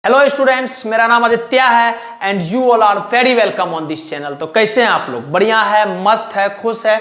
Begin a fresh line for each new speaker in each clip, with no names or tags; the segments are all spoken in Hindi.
हेलो स्टूडेंट्स, मेरा नाम आदित्य है and you all are very welcome on this channel. तो कैसे हैं आप लोग? बढ़िया है, मस्त है, खुश है।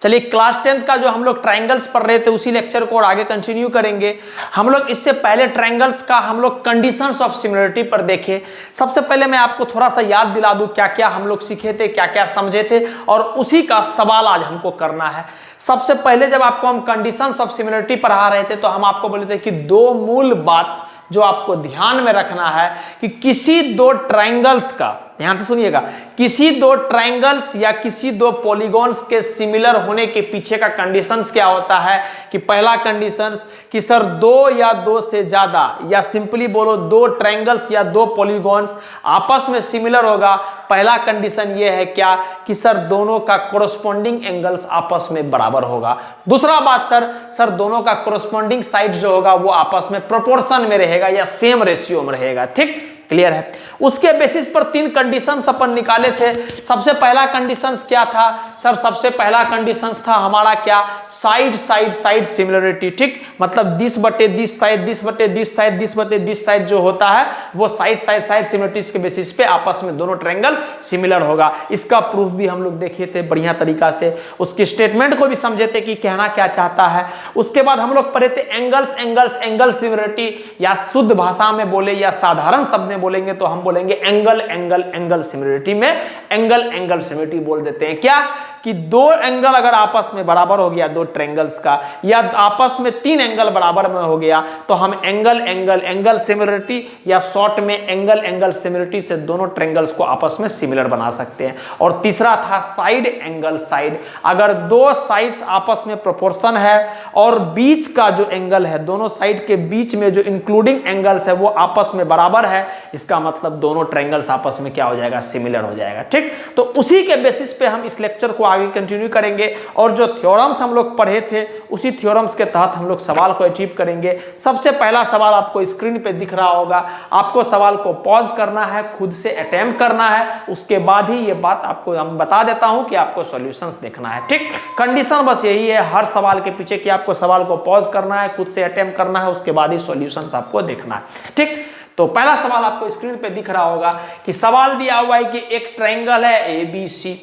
चलिए, क्लास 10th का जो हम लोग ट्रायंगल्स पढ़ रहे थे उसी लेक्चर को और आगे कंटिन्यू करेंगे। हम लोग इससे पहले ट्रायंगल्स का हम लोग कंडीशंस ऑफ सिमिलरिटी पर देखे। सबसे पहले मैं आपको थोड़ा सा याद दिला दूं क्या क्या हम लोग सीखे थे, क्या क्या समझे थे, और उसी का सवाल आज हमको करना है। सबसे पहले जब आपको हम कंडीशंस ऑफ सिमिलरिटी पढ़ा रहे थे तो हम आपको बोले थे कि दो मूल बात जो आपको ध्यान में रखना है कि किसी दो ट्रायंगल्स का, ध्यान से सुनिएगा, किसी दो ट्रायंगल्स या किसी दो पॉलीगॉन्स के सिमिलर होने के पीछे का कंडीशंस क्या होता है। कि पहला कंडीशंस कि सर दो या दो से ज्यादा, या सिंपली बोलो दो ट्रायंगल्स या दो पॉलीगॉन्स आपस में सिमिलर होगा। पहला कंडीशन ये है क्या कि सर दोनों का कोरस्पॉन्डिंग एंगल्स आपस में बराबर होगा। दूसरा बात सर दोनों का कोरस्पॉन्डिंग साइड जो होगा वो आपस में प्रोपोर्शन में रहेगा या सेम रेशियो में रहेगा। ठीक, क्लियर है। उसके बेसिस पर तीन कंडीशंस अपन निकाले थे। सबसे पहला कंडीशंस क्या था सर? सबसे पहला कंडीशंस था हमारा क्या? Side side side similarity. ठीक, मतलब दिस बटे दिस साइड, दिस बटे दिस साइड, दिस बटे दिस साइड जो होता है वो साइड साइड साइड सिमिलरिटीज के बेसिस पे आपस में दोनों ट्रायंगल सिमिलर होगा। इसका प्रूफ भी हम लोग देखे थे बढ़िया तरीका से, उसकी स्टेटमेंट को भी समझे थे कि कहना क्या चाहता है। उसके बाद हम लोग पढ़े थे एंगल्स एंगल्स एंगल सिमिलरिटी, या शुद्ध भाषा में बोले या साधारण शब्द में बोलेंगे तो हम बोलेंगे एंगल एंगल एंगल सिमिलरिटी में एंगल एंगल सिमिलरिटी बोल देते हैं। क्या कि दो एंगल अगर आपस में बराबर हो गया दो ट्रायंगल्स का, या आपस में तीन एंगल बराबर में हो गया तो हम एंगल एंगल एंगल सिमिलरिटी, या शॉर्ट में एंगल एंगल सिमिलरिटी से दोनों ट्रायंगल्स को आपस में सिमिलर बना सकते हैं। और तीसरा था साइड एंगल साइड। अगर दो साइड्स आपस में प्रोपोर्शन है और बीच का जो एंगल है, दोनों साइड के बीच में जो इंक्लूडिंग एंगल्स है वो आपस में बराबर है, इसका मतलब दोनों ट्रायंगल्स आपस में क्या हो जाएगा? सिमिलर हो जाएगा। ठीक, तो उसी के बेसिस पे हम इस लेक्चर को आगे कंटिन्यू करेंगे और जो थ्योरम्स हम लोग पढ़े थे उसी थ्योरम्स के तहत हम लोग सवाल को अचीव करेंगे। सबसे पहला सवाल आपको स्क्रीन पे दिख रहा होगा। आपको सवाल को पॉज करना है, खुद से अटेम्प्ट करना है, उसके बाद ही ये बात आपको हम बता देता हूं कि आपको सॉल्यूशंस देखना है। ठीक, कंडीशन बस यही है हर सवाल के पीछे कि आपको सवाल को पॉज करना है, खुद से अटेम्प्ट करना है, उसके बाद ही सॉल्यूशंस आपको देखना है। ठीक, तो पहला सवाल आपको स्क्रीन पे दिख रहा होगा कि सवाल दिया हुआ है कि एक ट्रायंगल है ABC,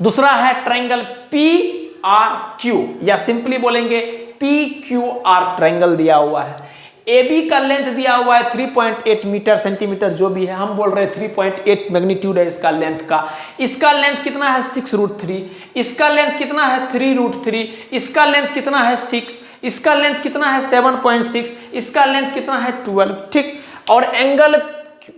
दूसरा है ट्रायंगल PRQ, या सिंपली बोलेंगे PQR ट्रायंगल दिया हुआ है। AB का लेंथ दिया हुआ है 3.8 मीटर सेंटीमीटर, जो भी है हम बोल रहे हैं 3.8 मैग्नीट्यूड है इसका लेंथ का। इसका लेंथ कितना है? 6√3। इसका लेंथ कितना है? 3√3। इसका लेंथ कितना है? 6। इसका लेंथ कितना है? 7.6। इसका लेंथ कितना है? 12। ठीक, और एंगल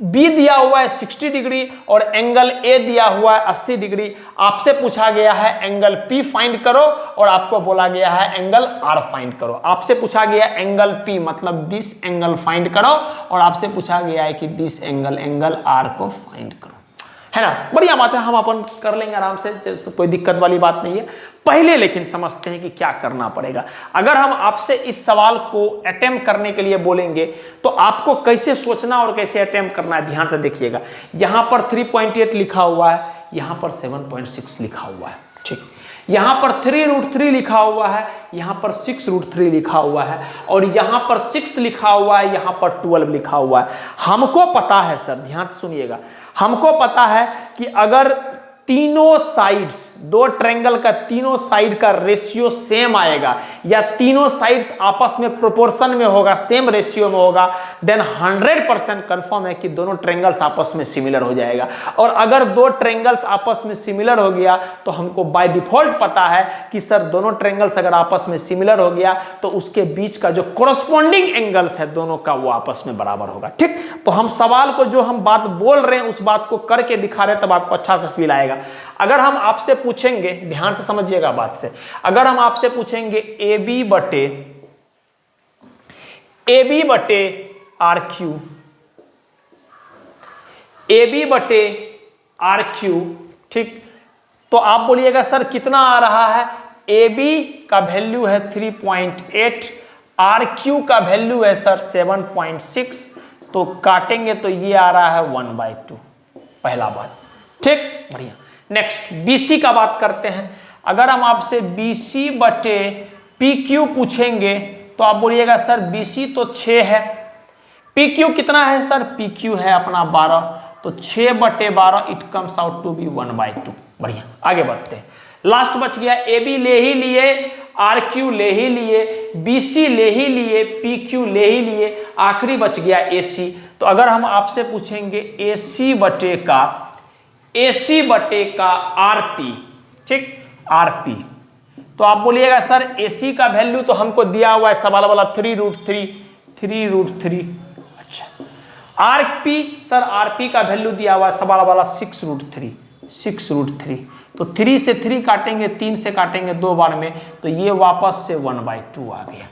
B दिया हुआ है 60 डिग्री और एंगल A दिया हुआ है 80 डिग्री। आपसे पूछा गया है एंगल P फाइंड करो और आपको बोला गया है एंगल R फाइंड करो। आपसे पूछा गया एंगल P मतलब दिस एंगल फाइंड करो, और आपसे पूछा गया है कि दिस एंगल R को फाइंड करो, है ना? बढ़िया बात है, हम अपन कर लेंगे आराम से, कोई दिक्कत वाली बात नहीं है। पहले लेकिन समझते हैं कि क्या करना पड़ेगा। अगर हम आपसे इस सवाल को अटेम्प्ट करने के लिए बोलेंगे तो आपको कैसे सोचना और कैसे अटेम्प्ट करना है, ध्यान से देखिएगा। यहां पर 3.8 लिखा हुआ है, यहां पर 7.6 लिखा हुआ है। ठीक, यहां पर 3√3 लिखा हुआ है, यहां पर 6√3 लिखा हुआ है, और यहां पर 6 लिखा हुआ है, यहां पर 12 लिखा हुआ है। हमको पता है सर, ध्यान से सुनिएगा, हमको पता है कि अगर तीनों साइड्स, दो ट्रायंगल का तीनों साइड का रेशियो सेम आएगा, या तीनों साइड्स आपस में प्रोपोर्शन में होगा, सेम रेशियो में होगा, देन 100% कंफर्म है कि दोनों ट्रायंगल्स आपस में सिमिलर हो जाएगा। और अगर दो ट्रायंगल्स आपस में सिमिलर हो गया तो हमको बाय डिफॉल्ट पता है कि सर दोनों ट्रायंगल्स अगर आपस में सिमिलर हो गया तो उसके बीच का जो कोरस्पॉन्डिंग एंगल्स है दोनों का वो आपस में बराबर होगा। ठीक, तो हम सवाल को जो हम बात बोल रहे हैं उस बात को करके दिखा रहे हैं, तब आपको अच्छा सा फील आएगा। अगर हम आपसे पूछेंगे, ध्यान से समझिएगा बात से, अगर हम आपसे पूछेंगे AB बटे RQ, AB बटे RQ, ठीक, तो आप बोलिएगा सर कितना आ रहा है? AB का वैल्यू है 3.8, RQ का वैल्यू है सर 7.6, तो काटेंगे तो ये आ रहा है 1/2। पहला बात, ठीक, बढ़िया। नेक्स्ट BC का बात करते हैं। अगर हम आपसे BC बटे PQ पूछेंगे तो आप बोलिएगा सर BC तो 6 है, पी क्यू कितना है सर, पी क्यू है अपना 12, तो 6/12 it comes out to be 1/2। बढ़िया, आगे बढ़ते हैं। लास्ट बच गया ए बी ले ही लिए, आर क्यू ले ही लिए, बी सी ले ही लिए, पी क्यू ले ही लिए, आखिरी बच गया ए सी। तो अगर हम आपसे पूछेंगे ए सी बटे का आर पी, ठीक, आर पी, तो आप बोलिएगा सर ए सी का वैल्यू तो हमको दिया हुआ है सवाल वाला 3√3। अच्छा, R P, sir R P का वैल्यू दिया हुआ है सवाल वाला 6√3। तो 3 से 3 काटेंगे, 3 से काटेंगे 2 बार में, तो ये वापस से 1/2 आ गया।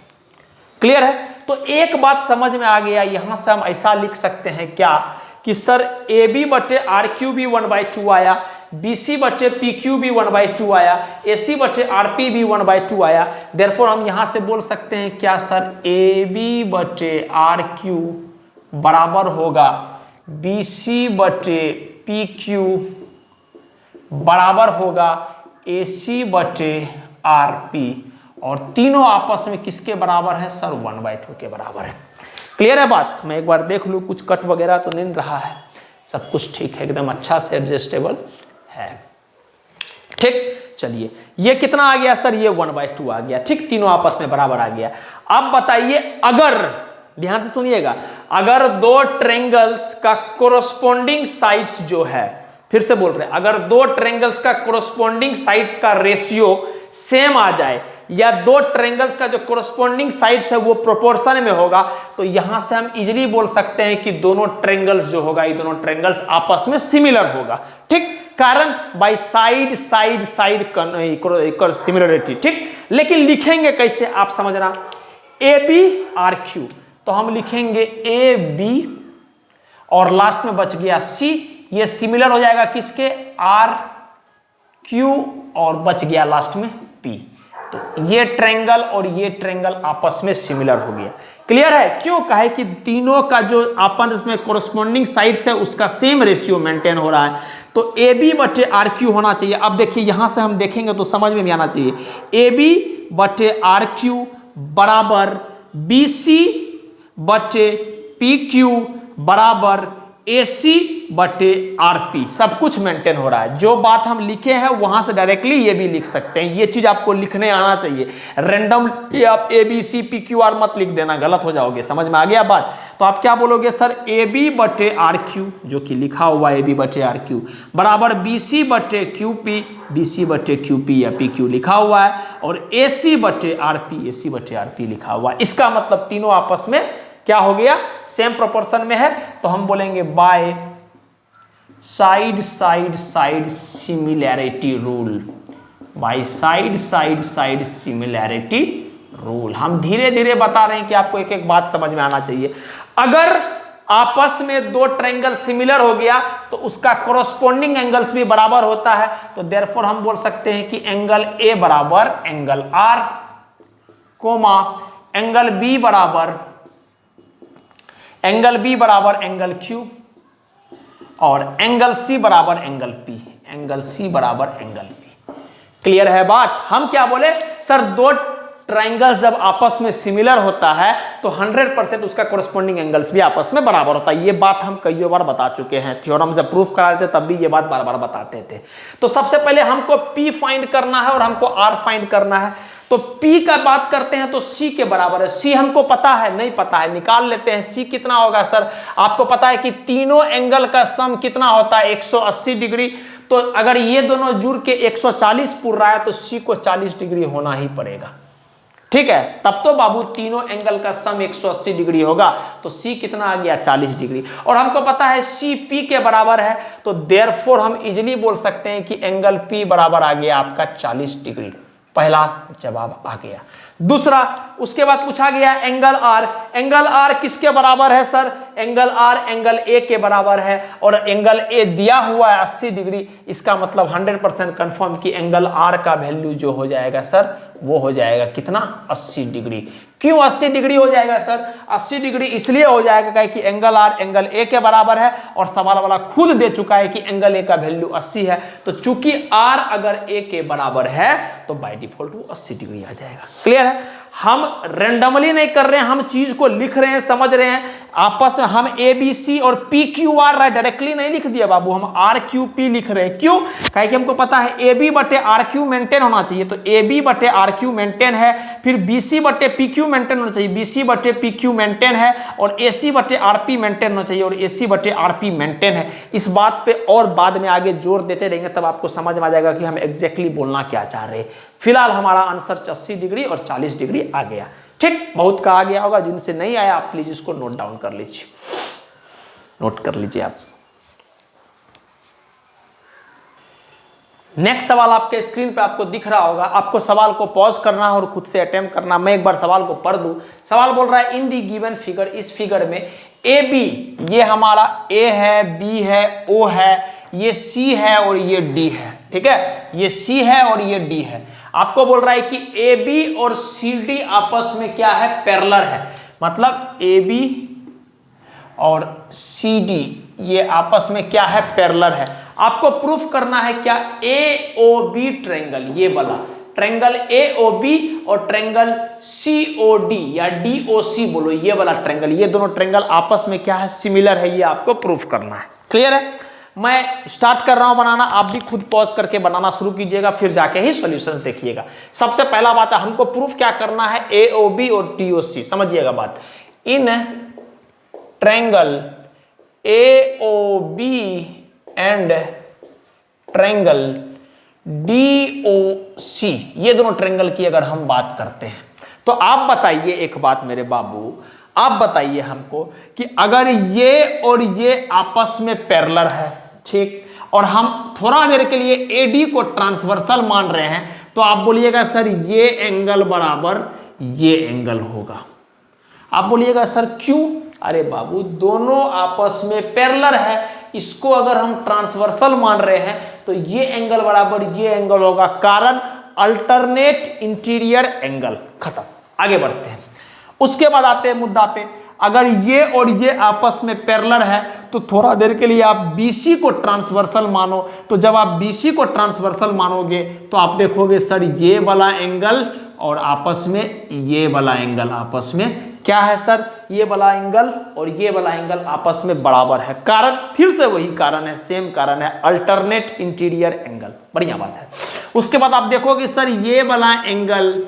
क्लियर है? तो एक बात समझ में आ गया, यहां से हम ऐसा लिख सकते हैं क्या कि सर ए बी बटे आर क्यू भी 1/2 आया, बी सी बटे पी क्यू भी 1/2 आया, ए सी बटे आर पी भी 1/2 आया। देयरफॉर हम यहां से बोल सकते हैं क्या सर, ए बी बटे आर क्यू बराबर होगा बी सी बटे पी क्यू बराबर होगा ए सी बटे आर पी, और तीनों आपस में किसके बराबर है सर, 1/2 के बराबर है। क्लियर है बात? मैं एक बार देख लूँ कुछ कट वगैरह तो नहीं रहा है, सब कुछ ठीक है, एकदम अच्छा से एडजस्टेबल है। ठीक, चलिए ये कितना आ गया सर, ये 1/2 आ गया। ठीक, तीनों आपस में बराबर आ गया। अब बताइए, अगर ध्यान से सुनिएगा, अगर दो ट्रायंगल्स का कोरस्पोंडिंग साइड्स जो है, फिर से बोल रहे हैं, अगर दो ट्रायंगल्स का कोरस्पोंडिंग साइड्स का रेशियो सेम आ जाए, या दो ट्रायंगल्स का जो कोरस्पोंडिंग साइड्स है वो प्रोपोर्शन में होगा, तो यहां से हम इजीली बोल सकते हैं कि दोनों ट्रायंगल्स जो होगा, ये दोनों ट्रायंगल्स आपस में सिमिलर होगा। ठीक, कारण बाय साइड सिमिलरिटी। ठीक, लेकिन लिखेंगे कैसे आप समझना, ए बी आर क्यू, तो हम लिखेंगे ए बी और लास्ट में बच गया सी, ये सिमिलर हो जाएगा किसके, आर क्यू, और बच गया लास्ट में पी। तो ये ट्रायंगल और ये ट्रायंगल आपस में सिमिलर हो गया। क्लियर है? क्यों कहे कि तीनों का जो आपस में कोरस्पोंडिंग साइड्स है उसका सेम रेशियो मेंटेन हो रहा है, तो ए बी बटे आर क्यू होना चाहिए। अब देखिए यहां से हम देखेंगे तो समझ में भी आना चाहिए, ए बी बटे आर क्यू बराबर बी सी बटे पी क्यू बराबर ए सी बटे आर पी, सब कुछ मेंटेन हो रहा है। जो बात हम लिखे हैं वहां से डायरेक्टली ये भी लिख सकते हैं, ये चीज आपको लिखने आना चाहिए। रैंडम आप A B C P Q R मत लिख देना, गलत हो जाओगे। समझ में आ गया बात? तो आप क्या बोलोगे सर, ए बी बटे आर क्यू, जो कि लिखा हुआ है ए बी बटे आर क्यू बराबर बी सी बटे क्यू पी, बी सी बटे क्यू पी या पी क्यू लिखा हुआ है, और ए सी बटे आर पी, ए सी बटे आर पी लिखा हुआ है। इसका मतलब तीनों आपस में क्या हो गया, सेम प्रोपोर्शन में है। तो हम बोलेंगे by side similarity rule, by side similarity rule. हम धीरे धीरे बता रहे हैं कि आपको एक एक बात समझ में आना चाहिए। अगर आपस में दो ट्रायंगल सिमिलर हो गया तो उसका कोरस्पोंडिंग एंगल्स भी बराबर होता है, तो देयरफॉर हम बोल सकते हैं कि एंगल ए बराबर angle R, comma angle B बराबर एंगल क्यू, और एंगल सी बराबर एंगल पी, एंगल सी बराबर एंगल पी। क्लियर है बात? हम क्या बोले सर, दो ट्रायंगल्स जब आपस में सिमिलर होता है तो 100% उसका कोरस्पोंडिंग एंगल्स भी आपस में बराबर होता है। ये बात हम कई बार बता चुके हैं, थ्योरम से प्रूफ करा रहे थे तब भी ये बात बार बार बताते थे। तो सबसे पहले हमको P फाइंड करना है और हमको R फाइंड करना है। तो P का बात करते हैं तो C के बराबर है। C हमको पता है, नहीं पता है, निकाल लेते हैं। C कितना होगा सर, आपको पता है कि तीनों एंगल का सम कितना होता है 180 डिग्री। तो अगर ये दोनों जुड़ के 140 पूर रहा है तो C को 40 डिग्री होना ही पड़ेगा। ठीक है, तब तो बाबू तीनों एंगल का सम 180 डिग्री होगा, तो C कितना आ गया 40 डिग्री। और हमको पता है C P के बराबर है, तो देयरफॉर हम इजीली बोल सकते हैं कि एंगल P बराबर आ गया आपका 40 डिग्री। पहला जवाब आ गया। दूसरा, उसके बाद पूछा गया एंगल R। एंगल R किसके बराबर है sir, angle R angle A के बराबर है, और एंगल A दिया हुआ है 80 डिग्री। इसका मतलब 100% कंफर्म कि एंगल R का वैल्यू जो हो जाएगा सर, वो हो जाएगा कितना 80 डिग्री। क्यों 80 डिग्री हो जाएगा सर, 80 डिग्री इसलिए हो जाएगा कि एंगल R एंगल A के बराबर है, और सवाल वाला खुद दे चुका है कि एंगल A का वैल्यू 80 है। तो चूंकि R अगर A के बराबर है तो बाय डिफॉल्ट वो 80 डिग्री आ जाएगा। क्लियर है? हम रेंडमली नहीं कर रहे हैं, हम चीज को लिख रहे हैं, समझ रहे हैं आपस में। हम ए बी सी और पी क्यू आर डायरेक्टली नहीं लिख दिया बाबू, हम आर क्यू पी लिख रहे हैं। क्यों? कहे कि हमको पता है ए बी बटे आर क्यू मेंटेन होना चाहिए, तो ए बी बटे आर क्यू मेंटेन है। फिर बी सी बटे पी क्यू मेंटेन होना चाहिए, बी सी बटे पी क्यू मेंटेन है। और ए सी बटे आर पी मेंटेन होना चाहिए, और ए सी बटे आर पी मेंटेन है। इस बात पे और बाद में आगे जोर देते रहेंगे, तब आपको समझ में आ जाएगा कि हम एग्जैक्टली बोलना क्या चाह रहे हैं। फिलहाल हमारा आंसर 80 डिग्री और 40 डिग्री आ गया। ठीक, बहुत का आ गया होगा, जिनसे नहीं आया आप प्लीज इसको नोट डाउन कर लीजिए, नोट कर लीजिए आप। नेक्स्ट सवाल आपके स्क्रीन पे आपको दिख रहा होगा, आपको सवाल को पॉज करना और खुद से अटेम्प्ट करना। मैं एक बार सवाल को पढ़ दूं। सवाल बोल रहा है इन दी गिवन फिगर, इस फिगर में ए बी, ये हमारा ए है, बी है, ओ है, ये सी है और ये डी है। ठीक है, ये सी है और ये डी है। आपको बोल रहा है कि ए बी और सी डी आपस में क्या है? पैरेलल है। मतलब ए बी और सी डी ये आपस में क्या है? पैरेलल है। आपको प्रूफ करना है क्या? ए ओ बी ट्रायंगल, ये वाला ट्रायंगल ए ओ बी और ट्रायंगल सी ओ डी या डी ओ सी बोलो, ये वाला ट्रायंगल, ये दोनों ट्रायंगल आपस में क्या है? सिमिलर है। ये आपको प्रूफ करना है। क्लियर है? मैं स्टार्ट कर रहा हूं बनाना, आप भी खुद पॉज करके बनाना शुरू कीजिएगा, फिर जाके ही सॉल्यूशंस देखिएगा। सबसे पहला बात है, हमको प्रूफ क्या करना है? ए ओ बी और टी ओ सी। समझिएगा बात। In triangle A O B and triangle D O C, ये दोनों ट्रायंगल की अगर हम बात करते हैं, तो आप बताइए एक बात मेरे बाबू, आप बताइए हमको कि अगर ये और ये आपस में पैरेलल है, ठीक, और हम थोड़ा देर के लिए एडी को ट्रांसवर्सल मान रहे हैं, तो आप बोलिएगा सर ये एंगल बराबर ये एंगल होगा। आप बोलिएगा सर क्यों? अरे बाबू दोनों आपस में पैरेलल है, इसको अगर हम ट्रांसवर्सल मान रहे हैं तो ये एंगल बराबर ये एंगल होगा, कारण अल्टरनेट इंटीरियर एंगल। खत्म, आगे बढ़ते हैं। उसके बाद आते हैं मुद्दा पे, अगर ये और ये आपस में पैरेलल है तो थोड़ा देर के लिए आप BC को ट्रांसवर्सल मानो, तो जब आप BC को ट्रांसवर्सल मानोगे तो आप देखोगे सर ये वाला एंगल और आपस में ये वाला एंगल आपस में क्या है सर? ये वाला एंगल और ये वाला एंगल आपस में बराबर है। कारण फिर से वही कारण है, सेम कारण है, अल्टरनेट इंटीरियर एंगल। बढ़िया बात है। उसके बाद आप देखोगे सर ये वाला एंगल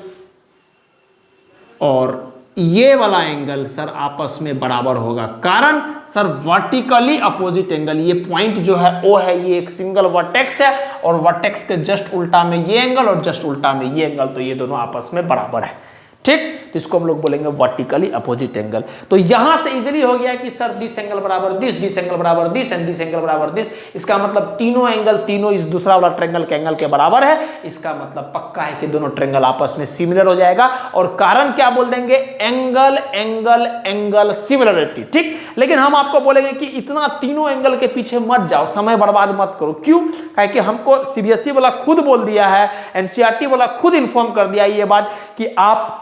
और ये वाला एंगल सर आपस में बराबर होगा, कारण सर वर्टिकली अपोजिट एंगल, ये पॉइंट जो है ओ है, ये एक सिंगल वर्टेक्स है और वर्टेक्स के जस्ट उल्टा में ये एंगल और जस्ट उल्टा में ये एंगल, तो ये दोनों आपस में बराबर है। ठीक, तो इसको हम लोग बोलेंगे वर्टिकली अपोजिट एंगल। तो यहां से इजीली हो गया कि सर दिस एंगल बराबर दिस एंगल बराबर दिस एंड दिस एंगल बराबर दिस। इसका मतलब तीनों एंगल, तीनों इस दूसरा वाला ट्रायंगल के एंगल के बराबर है। इसका मतलब पक्का है कि दोनों ट्रायंगल आपस में सिमिलर हो जाएगा। और कारण क्या बोल देंगे? Angle angle angle similarity. ठीक, लेकिन हम आपको बोलेंगे कि इतना तीनों एंगल के पीछे मत जाओ, समय बर्बाद मत करो। क्यों? कि हमको CBSE वाला खुद बोल दिया है, NCERT वाला खुद इन्फॉर्म कर दिया ये बात कि आप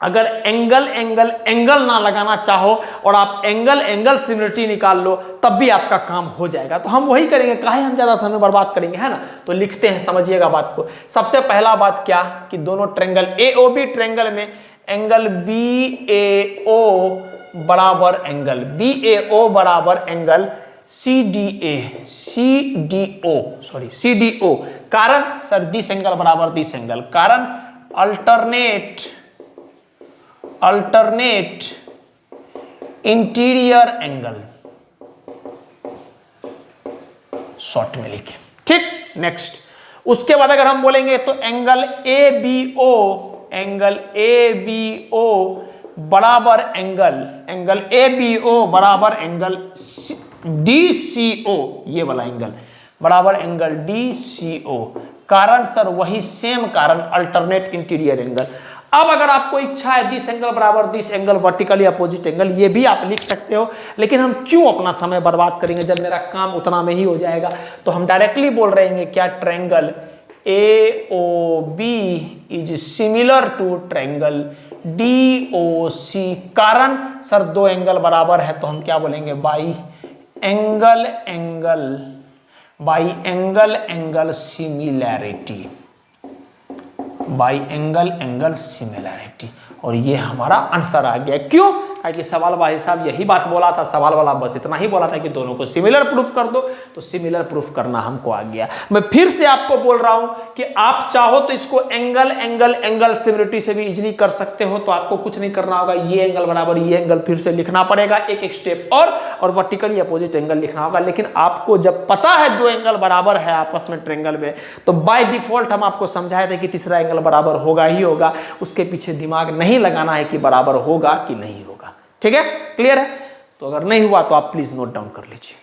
अगर एंगल एंगल एंगल ना लगाना चाहो और आप एंगल एंगल सिमिलरिटी निकाल लो, तब भी आपका काम हो जाएगा। तो हम वही करेंगे, काहे हम ज्यादा समय बर्बाद करेंगे, है ना? तो लिखते हैं, समझिएगा बात को। सबसे पहला बात क्या कि दोनों ट्रायंगल AOB ट्रायंगल में एंगल BAO बराबर एंगल BAO बराबर एंगल CDO, कारण सर दिस एंगल बराबर दिस एंगल, कारण अल्टरनेट इंटीरियर एंगल, शॉर्ट में लिखे। ठीक, नेक्स्ट। उसके बाद अगर हम बोलेंगे तो एंगल ABO बराबर एंगल ABO बराबर एंगल DCO, ये वाला एंगल बराबर एंगल DCO, कारण सर वही सेम कारण अल्टरनेट इंटीरियर एंगल। अब अगर आपको इच्छा है दिस एंगल बराबर this angle vertically opposite angle, ये भी आप लिख सकते हो, लेकिन हम क्यों अपना समय बर्बाद करेंगे जब मेरा काम उतना में ही हो जाएगा। तो हम डायरेक्टली बोल रहे हैं क्या? Triangle AOB is similar to triangle DOC, कारण सर दो एंगल बराबर है, तो हम क्या बोलेंगे? By angle similarity. By angle angle similarity. और ये हमारा आंसर आ गया। क्यों? कि सवाल वाले साहब यही बात बोला था, सवाल वाला बस इतना ही बोला था कि दोनों को सिमिलर प्रूफ कर दो, तो सिमिलर प्रूफ करना हमको आ गया। मैं फिर से आपको बोल रहा हूं कि आप चाहो तो इसको एंगल एंगल एंगल सिमिलरिटी से भी इजीली कर सकते हो। तो आपको कुछ नहीं करना होगा, ये एंगल बराबर ये एंगल फिर से लिखना पड़ेगा एक एक स्टेप और वर्टिकली अपोजिट एंगल लिखना होगा। लेकिन आपको जब पता है दो एंगल बराबर है आपस में ट्रायंगल में, तो बाय डिफॉल्ट हम आपको समझाए थे कि तीसरा एंगल बराबर होगा ही होगा। उसके पीछे दिमाग नहीं लगाना है कि बराबर होगा कि नहीं होगा। ठीक है, क्लियर है? तो अगर नहीं हुआ तो आप प्लीज नोट डाउन कर लीजिए।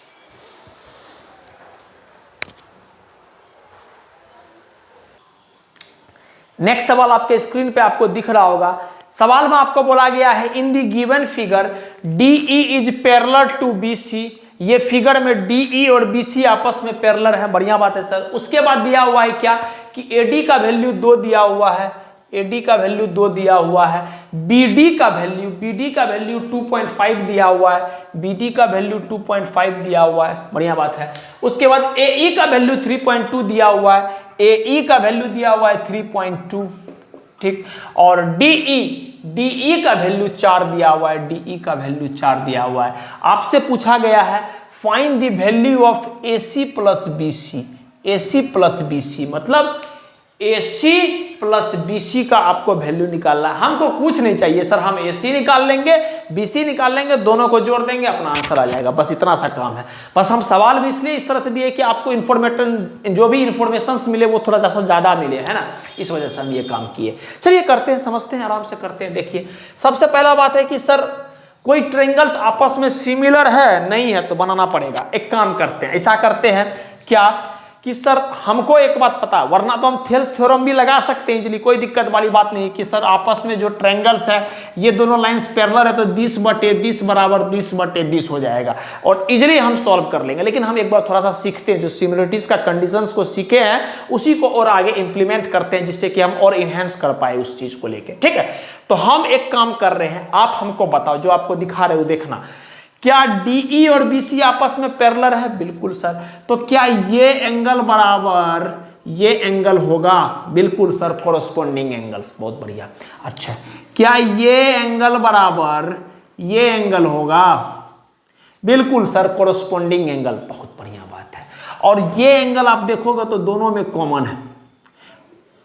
नेक्स्ट सवाल आपके स्क्रीन पे आपको दिख रहा होगा। सवाल में आपको बोला गया है in the given figure DE is parallel to BC। ये फिगर में DE और BC आपस में पैरेलल है, बढ़िया बात है सर। उसके बाद दिया हुआ है क्या कि AD का वैल्यू 2 दिया हुआ है, AD का वैल्यू 2 दिया हुआ है, BD का वैल्यू 2.5 दिया हुआ है, BD का वैल्यू 2.5 दिया हुआ है, बढ़िया बात है। उसके बाद AE का वैल्यू 3.2 दिया हुआ है, AE का वैल्यू दिया हुआ है 3.2, ठीक। और DE का वैल्यू 4 दिया हुआ है, DE का वैल्यू 4 दिया हुआ है। आपसे पूछा गया है find the value of AC plus BC। AC plus BC मतलब AC प्लस BC का आपको वैल्यू निकालना है। हमको कुछ नहीं चाहिए सर, हम AC निकाल लेंगे, BC निकाल लेंगे, दोनों को जोड़ देंगे, अपना आंसर आ जाएगा। बस इतना सा काम है। बस हम सवाल भी इसलिए इस तरह से दिए कि आपको इन्फॉर्मेशन, जो भी इन्फॉर्मेशन मिले वो थोड़ा सा ज्यादा मिले, है ना, इस वजह से हम ये काम किए। चलिए करते हैं, समझते हैं, आराम से करते हैं। देखिए सबसे पहला बात है कि सर कोई ट्रायंगल्स आपस में सिमिलर है, नहीं है, तो बनाना पड़ेगा। एक काम करते हैं, ऐसा करते हैं क्या कि सर हमको एक बात पता, वरना तो हम थेल्स थ्योरम भी लगा सकते हैं इजीली, कोई दिक्कत वाली बात नहीं कि सर आपस में जो ट्रायंगल्स है ये दोनों लाइंस पैरेलल है तो 20/20 बराबर 20/20 हो जाएगा और इजीली हम सॉल्व कर लेंगे। लेकिन हम एक बार थोड़ा सा सीखते हैं, जो सिमिलरिटीज का कंडीशंस को सीखे हैं उसी को और आगे इंप्लीमेंट करते हैं, जिससे कि हम और इनहेंस कर पाए उस चीज को लेकर। ठीक है, तो हम एक काम कर रहे हैं, आप हमको बताओ, जो आपको दिखा रहे हो देखना, क्या DE और BC आपस में पैरेलल है? बिल्कुल सर। तो क्या ये एंगल बराबर ये एंगल होगा? बिल्कुल सर, कोरस्पोंडिंग एंगल्स, बहुत बढ़िया। अच्छा, क्या ये एंगल बराबर ये एंगल होगा? बिल्कुल सर, कोरस्पोंडिंग एंगल, बहुत बढ़िया बात है। और ये एंगल आप देखोगे तो दोनों में कॉमन है।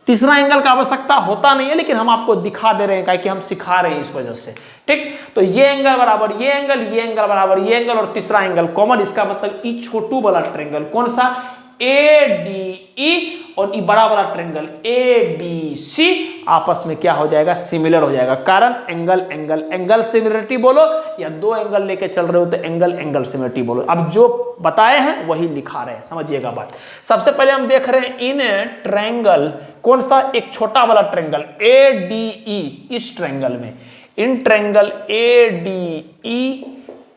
तीसरा एंगल का आवश्यकता होता नहीं है, लेकिन हम आपको दिखा दे रहे हैं कि हम सिखा रहे हैं इस वजह से। ठीक, तो ये एंगल बराबर ये एंगल बराबर ये एंगल और तीसरा एंगल कॉमन। इसका मतलब ई छोटू वाला ट्रायंगल कौन सा? ADE और ई बड़ा वाला ट्रायंगल ABC आपस में क्या हो जाएगा? सिमिलर हो जाएगा। कारण एंगल एंगल एंगल सिमिलरिटी बोलो या दो एंगल लेके चल रहे हो तो एंगल एंगल सिमिलरिटी बोलो। अब जो बताए हैं वही लिखा रहे हैं, समझिएगा बात। सबसे पहले हम देख रहे हैं इन ट्रायंगल, कौन सा? एक छोटा वाला ट्रायंगल ADE, इस ट्रायंगल में, in triangle ADE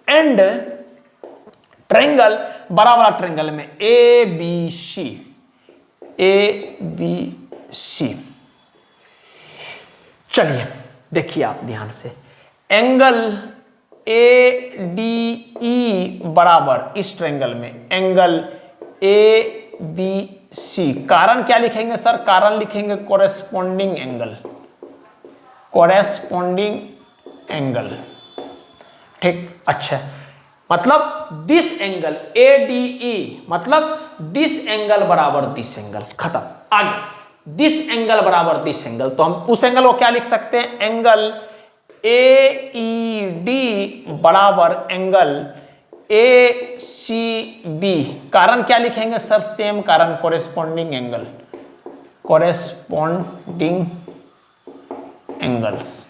and triangle बड़ा वाला ट्रायंगल में ABC। चलिए देखिए आप ध्यान से, एंगल ADE बराबर इस ट्रायंगल में एंगल ABC। कारण क्या लिखेंगे सर? कारण लिखेंगे कोरेस्पोंडिंग एंगल, कोरेस्पोंडिंग एंगल। ठीक, अच्छा, मतलब दिस एंगल ADE मतलब दिस एंगल बराबर दिस एंगल, खत्म। आगे दिस एंगल बराबर दिस एंगल, तो हम उस एंगल को क्या लिख सकते हैं? एंगल AED बराबर एंगल ACB। कारण क्या लिखेंगे सर? सेम कारण, कोरेस्पोंडिंग एंगल, कोरेस्पोंडिंग एंगल्स,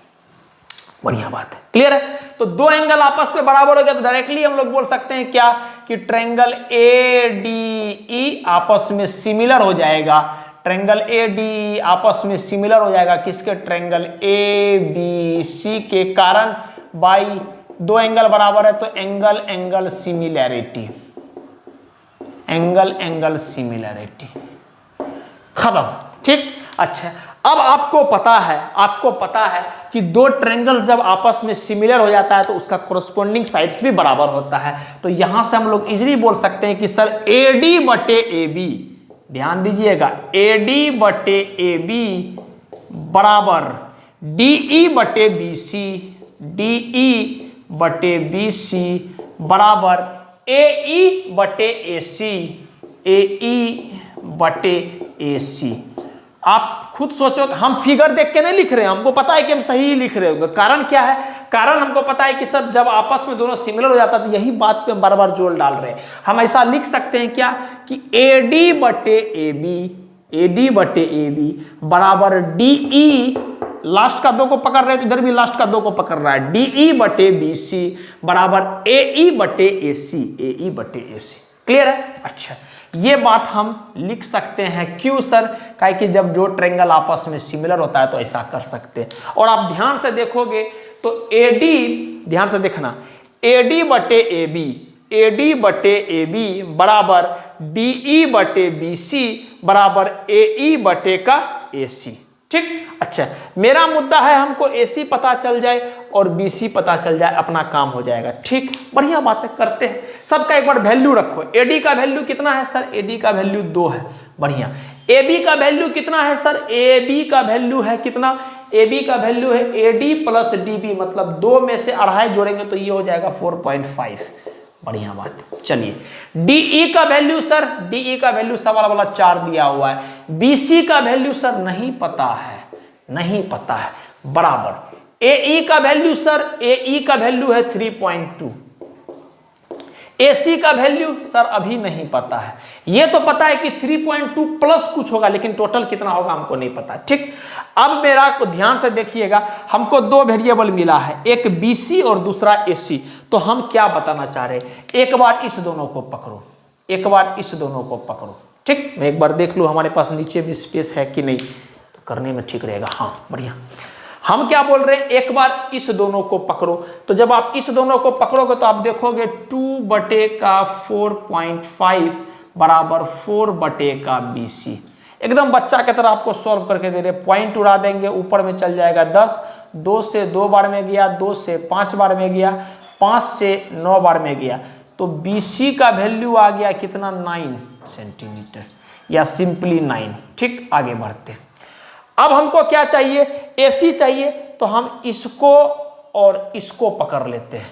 बढ़िया बात है, क्लियर है। तो दो एंगल आपस में बराबर हो गया तो डायरेक्टली हम लोग बोल सकते हैं क्या कि ट्रायंगल ADE आपस में सिमिलर हो जाएगा। ट्रायंगल ADE आपस में सिमिलर हो जाएगा किसके? ट्रायंगल ABC के। कारण बाई दो एंगल बराबर है तो angle angle similarity, angle angle similarity, खत्म। ठीक, अच्छा, अब आपको पता है कि दो ट्रायंगल्स जब आपस में सिमिलर हो जाता है तो उसका कोरस्पोंडिंग साइड्स भी बराबर होता है। तो यहां से हम लोग इजीली बोल सकते हैं कि सर AD/AB, ध्यान दीजिएगा, AD/AB बराबर DE बटे BC, DE बटे BC बराबर AE बटे AC, AE बटे AC। आप खुद सोचो, हम फिगर देख के नहीं लिख रहे हैं, हमको पता है कि हम सही लिख रहे होंगे। कारण क्या है? कारण हमको पता है कि सर जब आपस में दोनों सिमिलर हो जाता है तो यही बात पे हम बार बार जोर डाल रहे हैं। हम ऐसा लिख सकते हैं क्या कि AD बटे AB, AD बटे AB बराबर DE, लास्ट का 2 को पकड़ रहे हैं तो इधर भी लास्ट का 2 को पकड़ रहा है, DE बटे BC बराबर AE बटे AC, AE बटे AC। क्लियर है? अच्छा, ये बात हम लिख सकते हैं। क्यों सर? काहे कि जब दो ट्रायंगल आपस में सिमिलर होता है तो ऐसा कर सकते हैं। और आप ध्यान से देखोगे तो AD, ध्यान से देखना, AD बटे AB, AD बटे AB बराबर DE बटे BC बराबर AE बटे का AC। ठीक, अच्छा, मेरा मुद्दा है हमको AC पता चल जाए और BC पता चल जाए, अपना काम हो जाएगा। ठीक, बढ़िया बातें करते हैं। सबका एक बार वैल्यू रखो। AD का वैल्यू कितना है सर? AD का वैल्यू 2 है। बढ़िया। AB का वैल्यू कितना है सर? AB का वैल्यू है कितना? AB का वैल्यू है AD प्लस DB, मतलब 2 में से 2.5 जोड़ेंगे तो ये हो जाएगा 4.5। बढ़िया बात। चलिए, DE का वैल्यू सर, DE का वैल्यू सवाल वाला 4 दिया हुआ है। BC का वैल्यू सर नहीं पता है, नहीं पता है, बराबर AE का वैल्यू सर, AE का वैल्यू है 3.2। AC का वैल्यू सर अभी नहीं पता है। ये तो पता है कि 3.2 प्लस कुछ होगा, लेकिन टोटल कितना होगा हमको नहीं पता। ठीक, अब मेरा को ध्यान से देखिएगा, हमको 2 वेरिएबल मिला है, एक BC और दूसरा AC। तो हम क्या बताना चाह रहे हैं? एक बार इस दोनों को पकड़ो, एक बार इस दोनों को पकड़ो। ठीक, मैं एक बार देख लूँ हमारे पास नीचे भी स्पेस है कि नहीं, तो करने में ठीक रहेगा। हाँ, बढ़िया। हम क्या बोल रहे हैं? एक बार इस दोनों को पकड़ो। तो जब आप इस दोनों को पकड़ोगे तो आप देखोगे 2 बटे का 4.5 बराबर 4 बटे का BC। एकदम बच्चा की तरह आपको सॉल्व करके दे रहे, पॉइंट उड़ा देंगे, ऊपर में चल जाएगा 10, 2 से 2 बार में गया, 2 से 5 बार में गया, 5 से 9 बार में गया, तो BC का वैल्यू आ गया कितना? 9 सेंटीमीटर, या सिंपली 9। ठीक, आगे बढ़ते हैं। अब हमको क्या चाहिए? AC चाहिए, तो हम इसको और इसको पकड़ लेते हैं,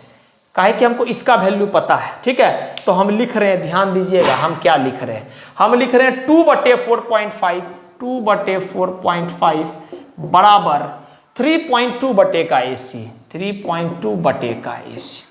काहे कि हमको इसका वैल्यू पता है। ठीक है, तो हम लिख रहे हैं, ध्यान दीजिएगा हम क्या लिख रहे हैं। हम लिख रहे हैं 2 बटे 4.5, 2 बटे 4.5 बराबर 3.2 बटे का AC, 3.2 बटे का AC।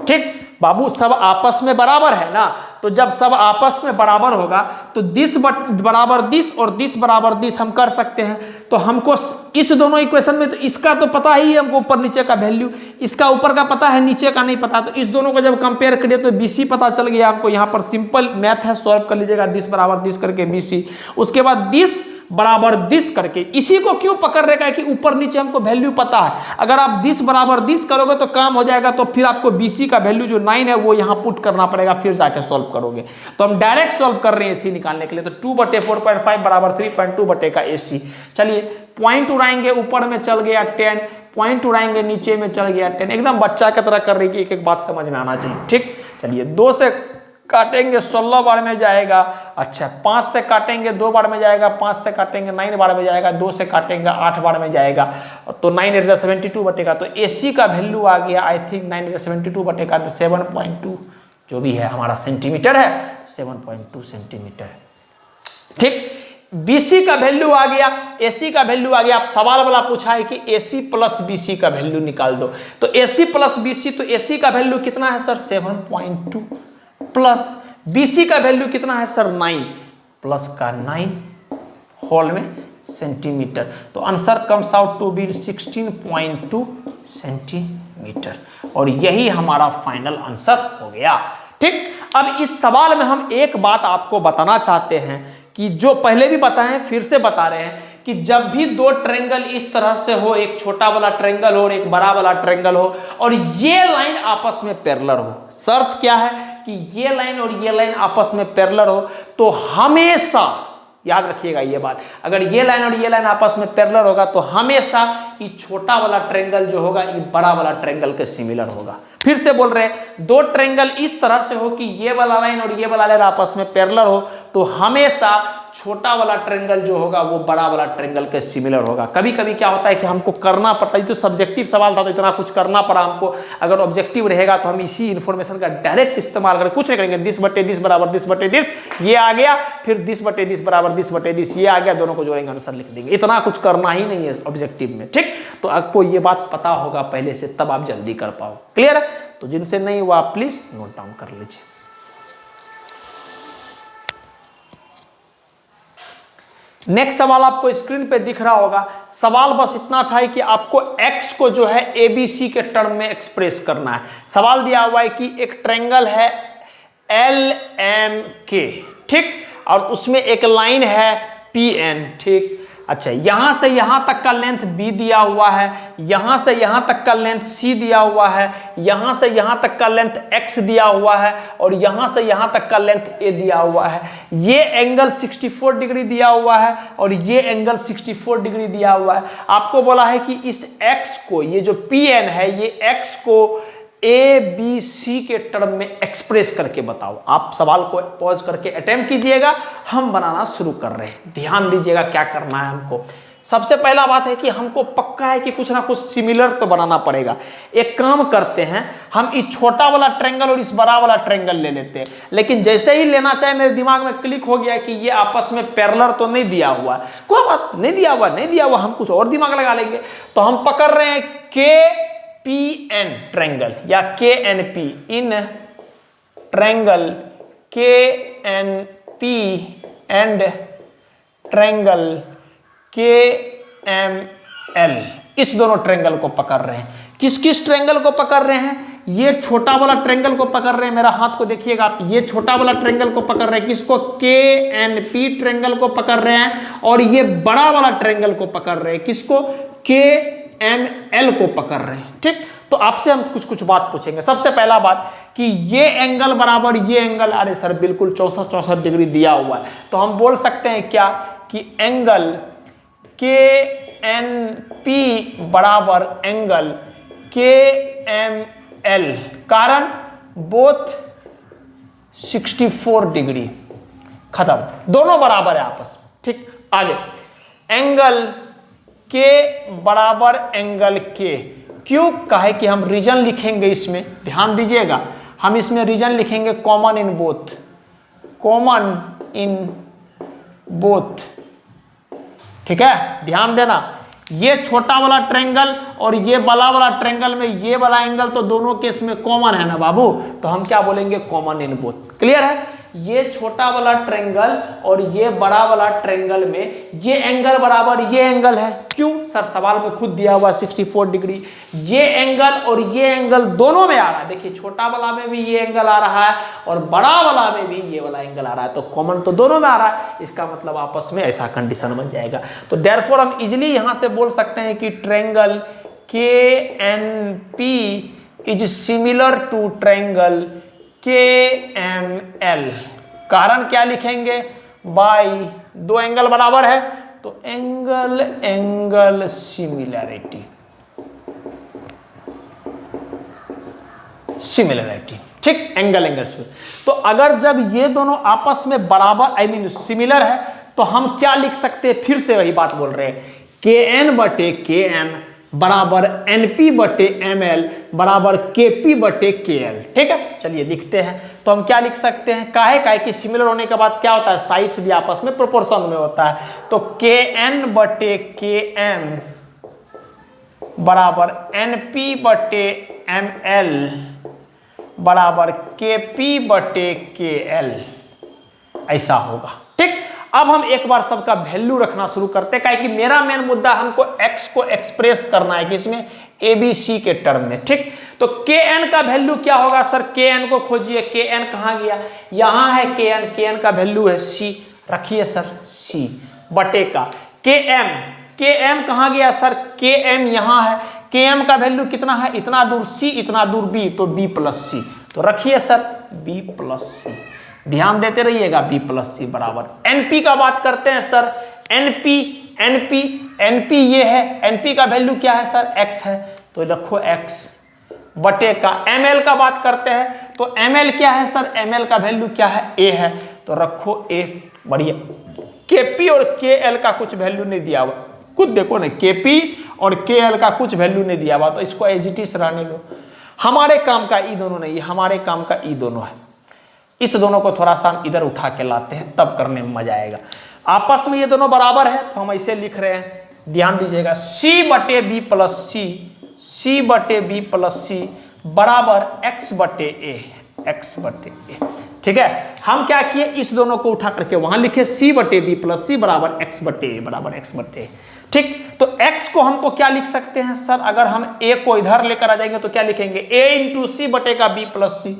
ठीक बाबू, सब आपस में बराबर है ना, तो जब सब आपस में बराबर होगा तो 10 बराबर 10 और 10 बराबर 10 हम कर सकते हैं। तो हमको इस दोनों इक्वेशन में तो इसका तो पता ही है हमको, ऊपर नीचे का वैल्यू, इसका ऊपर का पता है, नीचे का नहीं पता। तो इस दोनों को जब कंपेयर करिए तो BC पता चल गया हमको। यहाँ पर सिंपल मैथ है, सॉल्व कर लीजिएगा, 10 बराबर 10 करके BC, उसके बाद 10 बराबर 10 करके। इसी को क्यों पकड़ रहे हैं कि ऊपर नीचे हमको वैल्यू पता है। अगर आप 10 बराबर 10 करोगे तो काम हो जाएगा, तो फिर आपको BC का वैल्यू जो 9 है वो यहाँ पुट करना पड़ेगा, फिर जाके सॉल्व करोगे। तो हम डायरेक्ट सॉल्व कर रहे हैं AC निकालने के लिए। तो 2 बटे 4.5 बराबर 3.2 बटे का AC। चलिए, पॉइंट उड़ाएंगे, ऊपर में चल गया 10, पॉइंट उड़ाएंगे नीचे में चल गया 10। एकदम बच्चा की तरह कर रही है, एक एक बात समझ में आना चाहिए। ठीक, चलिए, 2 से काटेंगे 16 बार में जाएगा। अच्छा, 5 से काटेंगे 2 बार में जाएगा, 5 से काटेंगे 9 बार में जाएगा, 2 से काटेंगे 8 बार में जाएगा। तो 9 8 72 बटेगा, तो AC का वैल्यू आ गया आई थिंक 9 72 बटेगा 7.2, जो भी है हमारा सेंटीमीटर है, 7.2 सेंटीमीटर। ठीक, BC का वैल्यू आ गया, AC का वैल्यू आ गया। आप सवाल वाला पूछा है कि AC प्लस BC का वैल्यू निकाल दो, तो AC प्लस BC, तो AC का वैल्यू कितना है सर? 7.2 प्लस BC का वैल्यू कितना है सर? 9 प्लस का 9 होल में सेंटीमीटर। तो answer comes out to be 16.2 centimetre, और यही हमारा फाइनल आंसर हो गया। ठीक, अब इस सवाल में हम एक बात आपको बताना चाहते हैं कि जो पहले भी बताए हैं, फिर से बता रहे हैं कि जब भी 2 ट्रायंगल इस तरह से हो, एक छोटा वाला ट्रायंगल हो और एक बड़ा वाला ट्रायंगल हो, और ये लाइन आपस में पैरेलल हो, शर्त क्या है कि ये लाइन और ये लाइन आपस में पैरेलल हो, तो हमेशा याद रखिएगा ये बात, अगर ये लाइन और ये लाइन आपस में पैरेलल होगा तो हमेशा ये छोटा वाला ट्रायंगल जो होगा ये बड़ा वाला ट्रायंगल के सिमिलर होगा। फिर से बोल रहे हैं, 2 ट्रायंगल इस तरह से हो कि ये वाला लाइन और ये वाला लाइन आपस में पैरेलल हो, तो हमेशा छोटा वाला ट्रायंगल जो होगा वो बड़ा वाला ट्रायंगल के सिमिलर होगा। कभी कभी क्या होता है कि हमको करना पड़ता है, तो सब्जेक्टिव सवाल था तो इतना कुछ करना पड़ा हमको। अगर ऑब्जेक्टिव रहेगा तो हम इसी इन्फॉर्मेशन का डायरेक्ट इस्तेमाल करें, कुछ नहीं करेंगे। 10/10 बराबर 10/10 ये आ गया, फिर 10/10 बराबर 10/10 ये आ गया, दोनों को जोड़ेंगे आंसर लिख देंगे। इतना कुछ करना ही नहीं है ऑब्जेक्टिव में, ठीक। तो आपको ये बात पता होगा पहले से, तब आप जल्दी कर पाओ। क्लियर है? तो जिनसे नहीं हुआ आप प्लीज नोट डाउन कर लीजिए। नेक्स्ट सवाल आपको स्क्रीन पे दिख रहा होगा। सवाल बस इतना था कि आपको x को जो है ABC के टर्म में एक्सप्रेस करना है। सवाल दिया हुआ है कि एक ट्रायंगल है LMK, ठीक, और उसमें एक लाइन है PN, ठीक। अच्छा, यहां से यहां तक का लेंथ B दिया हुआ है, यहां से यहां तक का लेंथ C दिया हुआ है, यहां से यहां तक का लेंथ X दिया हुआ है, और यहां से यहां तक का लेंथ A दिया हुआ है। ये एंगल 64 डिग्री दिया हुआ है और ये एंगल 64 डिग्री दिया हुआ है। आपको बोला है कि इस X को, ये जो PN है, ये X को ABC के टर्म में एक्सप्रेस करके बताओ। आप सवाल को पॉज करके अटेम्प्ट कीजिएगा, हम बनाना शुरू कर रहे हैं। ध्यान दीजिएगा क्या करना है हमको। सबसे पहला बात है कि हमको पक्का है कि कुछ ना कुछ सिमिलर तो बनाना पड़ेगा। एक काम करते हैं, हम इस छोटा वाला ट्रायंगल और इस बड़ा वाला ट्रायंगल ले लेते हैं। लेकिन जैसे ही लेना चाहे मेरे दिमाग में क्लिक हो गया कि ये आपस में पैरेलल तो नहीं दिया हुआ है। कोई बात नहीं, दिया हुआ, हम कुछ और दिमाग लगा लेंगे। तो हम पकड़ रहे हैं KPN ट्रायंगल या KNP, in triangle KNP and triangle KML, इस दोनों ट्रायंगल को पकड़ रहे हैं। किस किस ट्रायंगल को पकड़ रहे हैं? ये छोटा वाला ट्रायंगल को पकड़ रहे हैं, मेरा हाथ को देखिएगा आप, ये छोटा वाला ट्रायंगल को पकड़ रहे हैं। किसको? KNP ट्रायंगल को पकड़ रहे हैं। और ये बड़ा वाला ट्रायंगल को पकड़ रहे हैं। किसको? KML को पकड़ रहे हैं, ठीक। तो आपसे हम कुछ बात पूछेंगे। सबसे पहला बात कि ये एंगल बराबर ये एंगल, अरे सर बिल्कुल 64 डिग्री दिया हुआ है, तो हम बोल सकते हैं क्या कि एंगल KNP बराबर एंगल KML, कारण बोथ 64 डिग्री, खत्म, दोनों बराबर है आपस में, ठीक। आगे एंगल K बराबर एंगल K, क्यों कहे कि हम रीजन लिखेंगे इसमें, ध्यान दीजिएगा, हम इसमें रीजन लिखेंगे common in both, common in both, ठीक है। ध्यान देना, ये छोटा वाला ट्रायंगल और ये बड़ा वाला ट्रायंगल में ये वाला एंगल तो दोनों केस में कॉमन है ना बाबू, तो हम क्या बोलेंगे? Common in both. क्लियर है? ये छोटा वाला ट्रायंगल और ये बड़ा वाला ट्रायंगल में ये एंगल बराबर ये एंगल है। क्यों सर? सवाल में खुद दिया हुआ 64 डिग्री। ये एंगल और ये एंगल दोनों में आ रहा है। देखिए, छोटा वाला में भी ये एंगल आ रहा है और बड़ा वाला में भी ये वाला एंगल आ रहा है, तो कॉमन तो दोनों में आ रहा है। इसका मतलब आपस में ऐसा कंडीशन बन जाएगा। तो देयरफॉर हम इजिली यहां से बोल सकते हैं कि triangle KNP is similar to triangle KML। कारण क्या लिखेंगे? बाई दो एंगल बराबर है तो एंगल सिमिलरिटी, ठीक, एंगल से। तो अगर जब ये दोनों आपस में बराबर सिमिलर है तो हम क्या लिख सकते हैं? फिर से वही बात बोल रहे हैं, KN/KM बराबर NP/ML बराबर KP/KL, ठीक है। चलिए लिखते हैं। तो हम क्या लिख सकते हैं? काहे कि सिमिलर होने के बाद क्या होता है? साइड्स भी आपस में प्रोपोर्शन में होता है। तो KN/KM बराबर NP/ML बराबर KP/KL, ऐसा होगा, ठीक। अब हम एक बार सबका वैल्यू रखना शुरू करते हैं, कि मेरा मेन मुद्दा हमको x को एक्सप्रेस करना है किसमें? ABC के टर्म में, ठीक। तो KN का वैल्यू क्या होगा सर? KN को खोजिए। KN कहाँ गया? यहाँ है KN का वैल्यू है C, रखिए सर C बटे का KM कहाँ गया सर? KM यहाँ है। KM का वैल्यू कितना है? इतना दूर C, इतना दूर B, तो B+C, तो रखिए सर B+C, ध्यान देते रहिएगा, B+C बराबर। NP का बात करते हैं सर। NP ये है, NP का वैल्यू क्या है सर? X है, तो रखो X बटे का। ML का बात करते हैं, तो ML क्या है सर? ML का वैल्यू क्या है? A है, तो रखो A, बढ़िया। केपी और के एल का कुछ वैल्यू नहीं दिया हुआ, खुद देखो ना, केपी और के एल का कुछ वैल्यू नहीं दिया हुआ, तो इसको एज इट इज रहने दो। हमारे काम का ई दोनों नहीं है, हमारे काम का ई दोनों है। इस दोनों को थोड़ा सा हम इधर उठा के लाते हैं, तब करने में मजा आएगा। आपस में ये दोनों बराबर है तो हम ऐसे लिख रहे हैं, ध्यान दीजिएगा, सी बटे बी प्लस सी, सी बटे बी प्लस सी बराबर एक्स बटे ए, एक्स बटे ए। ठीक है, हम क्या किए, इस दोनों को उठा करके वहां लिखे, सी बटे बी प्लस सी बराबर एक्स बटे ए, बराबर एक्स बटे ए। ठीक, तो x को हमको क्या लिख सकते हैं सर, अगर हम a को इधर लेकर आ जाएंगे तो क्या लिखेंगे, a इंटू सी बटे का b plus c,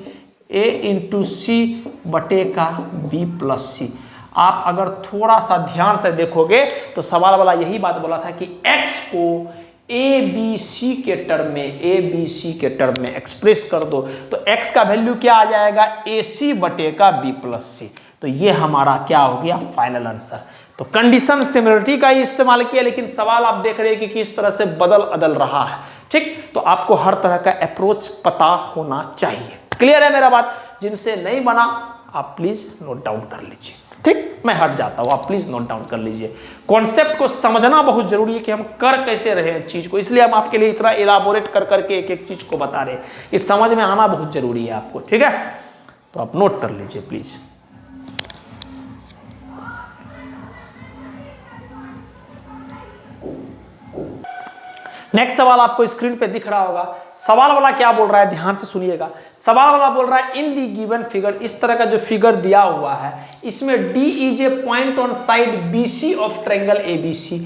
a into c बटे का b प्लस सी। आप अगर थोड़ा सा ध्यान से देखोगे तो सवाल वाला यही बात बोला था कि x को ए बी सी के टर्म में, ए बी सी के टर्म में एक्सप्रेस कर दो, तो x का वैल्यू क्या आ जाएगा, ए सी बटे का b प्लस सी। तो ये हमारा क्या हो गया, फाइनल आंसर। तो कंडीशन सिमिलरिटी का ही इस्तेमाल किया, लेकिन सवाल आप देख रहे हैं कि किस तरह से बदल अदल रहा है। ठीक, तो आपको हर तरह का अप्रोच पता होना चाहिए। क्लियर है मेरा बात? जिनसे नहीं बना आप प्लीज नोट डाउन कर लीजिए। ठीक, मैं हट जाता हूं, आप प्लीज नोट डाउन कर लीजिए। कॉन्सेप्ट को समझना बहुत जरूरी है कि हम कर कैसे रहे हैं चीज को, इसलिए हम आपके लिए इतना इलाबोरेट कर करके एक एक चीज को बता रहे हैं, ये समझ में आना बहुत जरूरी है आपको। ठीक है, तो आप नोट कर लीजिए प्लीज। नेक्स्ट सवाल आपको स्क्रीन पे दिख रहा होगा। सवाल वाला क्या बोल रहा है, ध्यान से सुनिएगा। सवाल वाला बोल रहा है, इन दी गिवन फिगर, इस तरह का जो फिगर दिया हुआ है, इसमें D is a point on side BC of triangle ABC।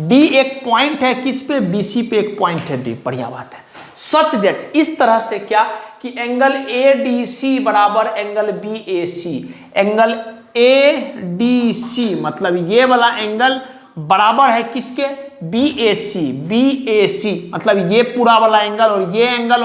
D एक पॉइंट है, किस पे, BC पे एक पॉइंट है D। बढ़िया बात है। सच दैट, इस तरह से क्या कि एंगल ADC बराबर एंगल BAC, एंगल ADC मतलब ये वाला एंगल बराबर है किसके, BAC, BAC मतलब ये पूरा वाला एंगल और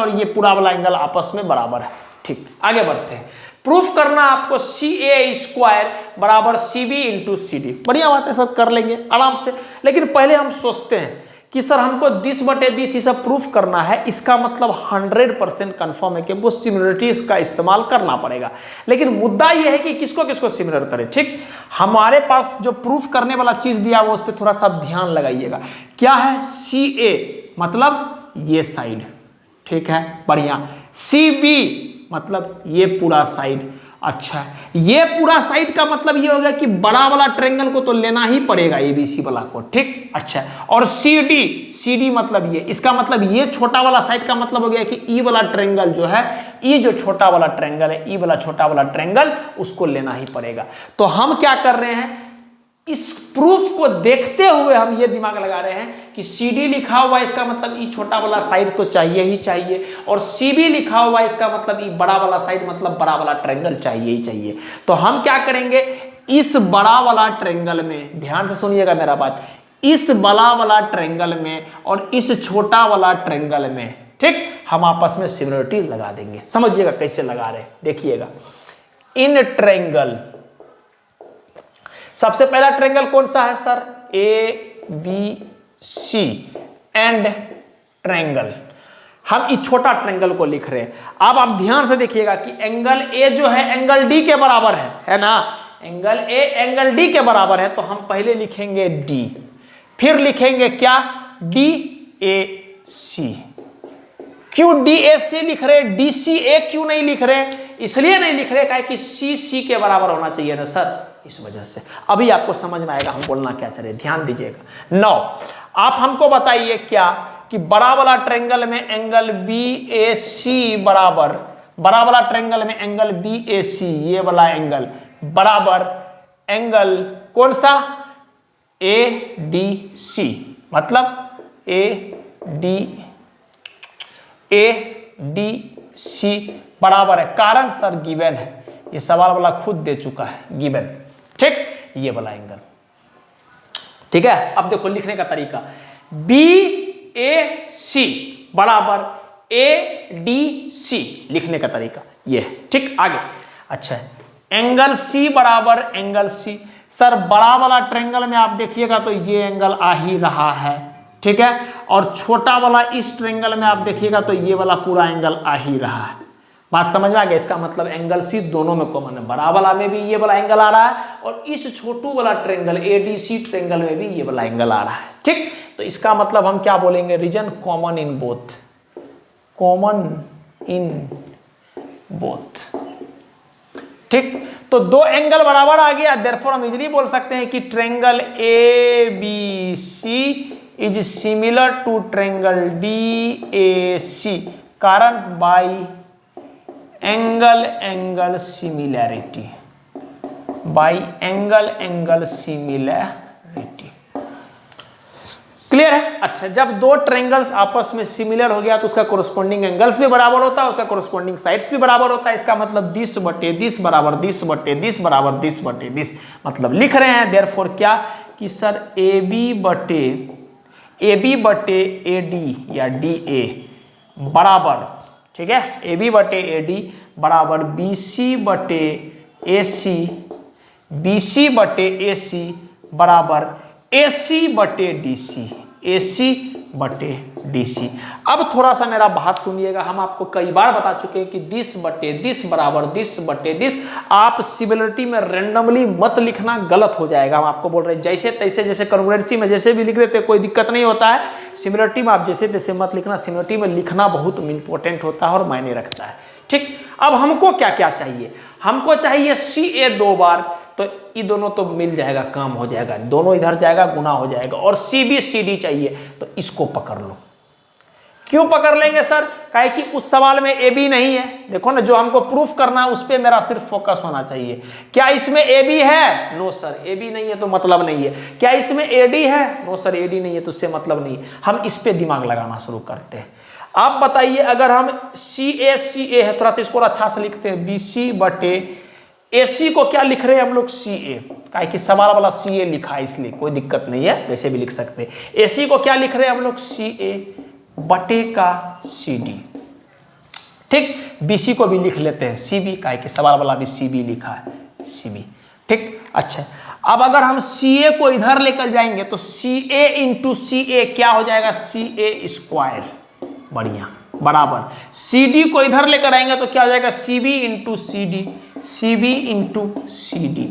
ये पूरा वाला एंगल आपस में बराबर है। ठीक, आगे बढ़ते हैं। प्रूफ करना आपको CA स्क्वायर बराबर CB इंटू CD। बढ़िया बात है सर, कर लेंगे आराम से, लेकिन पहले हम सोचते हैं कि सर हमको 10 बटे 10 ये सब प्रूफ करना है, इसका मतलब 100% कंफर्म है कि वो सिमिलरिटीज का इस्तेमाल करना पड़ेगा। लेकिन मुद्दा ये है कि किसको किसको सिमिलर करें। ठीक, हमारे पास जो प्रूफ करने वाला चीज दिया हुआ उस पर थोड़ा सा ध्यान लगाइएगा। क्या है, CA मतलब ये साइड, ठीक है, बढ़िया। CB मतलब ये पूरा साइड। अच्छा, ये पूरा साइड का मतलब ये हो गया कि बड़ा वाला ट्रायंगल को तो लेना ही पड़ेगा, ABC वाला को। ठीक, अच्छा, और CD मतलब ये, इसका मतलब ये छोटा वाला साइड का मतलब हो गया कि E वाला ट्रायंगल जो है, E जो छोटा वाला ट्रायंगल है, E वाला छोटा वाला ट्रायंगल, उसको लेना ही पड़ेगा। तो हम क्या कर रहे हैं, इस प्रूफ को देखते हुए हम ये दिमाग लगा रहे हैं कि CD लिखा हुआ है, इसका मतलब E छोटा वाला साइड तो चाहिए ही चाहिए, और CB लिखा हुआ है, इसका मतलब E बड़ा वाला साइड मतलब बड़ा वाला ट्रायंगल चाहिए ही चाहिए। तो हम क्या करेंगे, इस बड़ा वाला ट्रायंगल में, ध्यान से सुनिएगा मेरा बात, इस बड़ा वाला ट्रायंगल में और इस छोटा वाला ट्रायंगल में, ठीक, हम आपस में सिमिलरिटी लगा देंगे। समझिएगा कैसे लगा रहे, देखिएगा। इन ट्रायंगल, सबसे पहला ट्रायंगल कौन सा है सर, ABC एंड ट्रायंगल। हम इस छोटा ट्रायंगल को लिख रहे हैं। अब आप ध्यान से देखिएगा कि एंगल A जो है एंगल D के बराबर है ना, एंगल A एंगल D के बराबर है, तो हम पहले लिखेंगे D, फिर लिखेंगे क्या, DAC। क्यों DAC लिख रहे, DCA क्यों नहीं लिख रहे, इसलिए नहीं लिख रहे क्या कि CC के बराबर होना चाहिए ना सर, इस वजह से। अभी आपको समझ में आएगा हम बोलना क्या चाह रहे, ध्यान दीजिएगा। 9, आप हमको बताइए क्या कि बड़ा वाला ट्रायंगल में एंगल BAC बराबर, बड़ा वाला ट्रायंगल में एंगल BAC ये वाला एंगल बराबर एंगल कौन सा, ADC मतलब ADC बराबर है, कारण सर गिवन है, ये सवाल वाला खुद दे चुका है, गिवन। ठीक, ये वाला एंगल, ठीक है। अब देखो लिखने का तरीका, BAC बराबर ADC लिखने का तरीका ये है। ठीक, आगे। अच्छा, एंगल C बराबर एंगल C, सर बड़ा वाला ट्रायंगल में आप देखिएगा तो ये एंगल आ ही रहा है, ठीक है, और छोटा वाला इस ट्रायंगल में आप देखिएगा तो ये वाला पूरा एंगल आ ही रहा है। बात समझ में आ गया? इसका मतलब एंगल सी दोनों में कॉमन है, बड़ा वाला में भी ये वाला एंगल आ रहा है और इस छोटू वाला ट्रेंगल एडीसी ट्रेंगल में भी ये वाला एंगल आ रहा है। ठीक, तो इसका मतलब हम क्या बोलेंगे? Reason common in both, common in both. ठीक, तो दो एंगल बराबर आ गया, देयरफॉर हम इजीली बोल सकते हैं कि triangle A B C is similar to triangle D A C, कारण by angle similarity, by angle similarity. Clear है? अच्छा, जब दो ट्रेंगल्स आपस में सिमिलर हो गया तो उसका कोरस्पॉन्डिंग एंगल्स भी बराबर होता है, उसका कोरस्पॉन्डिंग साइड्स भी बराबर होता है। इसका मतलब 10 बटे 10 बराबर 10 बटे 10 बराबर 10 बटे 10, मतलब लिख रहे हैं देयरफॉर क्या कि सर ए बी बटे ए डी या डी ए बराबर, ठीक है, ए बी बटे ए डी बराबर बी सी बटे ए सी, बी सी बटे ए सी बराबर ए सी बटे डी सी, ए सी बटे डी सी। अब थोड़ा सा मेरा बात सुनिएगा, हम आपको कई बार बता चुके हैं कि 10 बटे 10 बराबर 10 बटे 10। आप सिमिलरिटी में रेंडमली मत लिखना, गलत हो जाएगा। हम आपको बोल रहे हैं जैसे तैसे, जैसे कॉन्ग्रुएंसी में जैसे भी लिख देते कोई दिक्कत नहीं होता है। सिमिलरिटी में आप जैसे तैसे मत लिखना, सिमिलरिटी में लिखना बहुत इंपॉर्टेंट होता है और मायने रखता है। ठीक, अब हमको क्या क्या चाहिए? हमको चाहिए सी ए 2 बार, तो ये दोनों तो मिल जाएगा, काम हो जाएगा, दोनों इधर जाएगा गुना हो जाएगा। और सी बी सी डी चाहिए, तो इसको पकड़ लो। क्यों पकड़ लेंगे सर? काहे कि उस सवाल में ए बी नहीं है। देखो ना, जो हमको प्रूफ करना है उस पर मेरा सिर्फ फोकस होना चाहिए। क्या इसमें ए बी है? नो सर, ए बी नहीं है तो मतलब नहीं है। क्या इसमें ए डी है? नो सर, ए डी नहीं है तो उससे मतलब नहीं। हम इस पे दिमाग लगाना शुरू करते हैं। आप बताइए, अगर हम सी ए है, थोड़ा सा इसको अच्छा से लिखते हैं, बी सी बटे ए सी को क्या लिख रहे हैं हम लोग? सी ए, काहे कि सवाल वाला सी ए लिखा है इसलिए कोई दिक्कत नहीं है, वैसे भी लिख सकते हैं। ए सी को क्या लिख रहे हैं हम लोग? सी ए बटे का सी डी। ठीक, बी सी को भी लिख लेते हैं सी बी, काहे कि सवाल वाला भी सी बी लिखा है, सी बी। ठीक, अच्छा, अब अगर हम सी ए को इधर लेकर जाएंगे तो सी ए इंटू सी ए क्या हो जाएगा? सी ए स्क्वायर, बढ़िया, बराबर। सी डी को इधर लेकर आएंगे तो क्या हो जाएगा? C B into C D, C B into C D.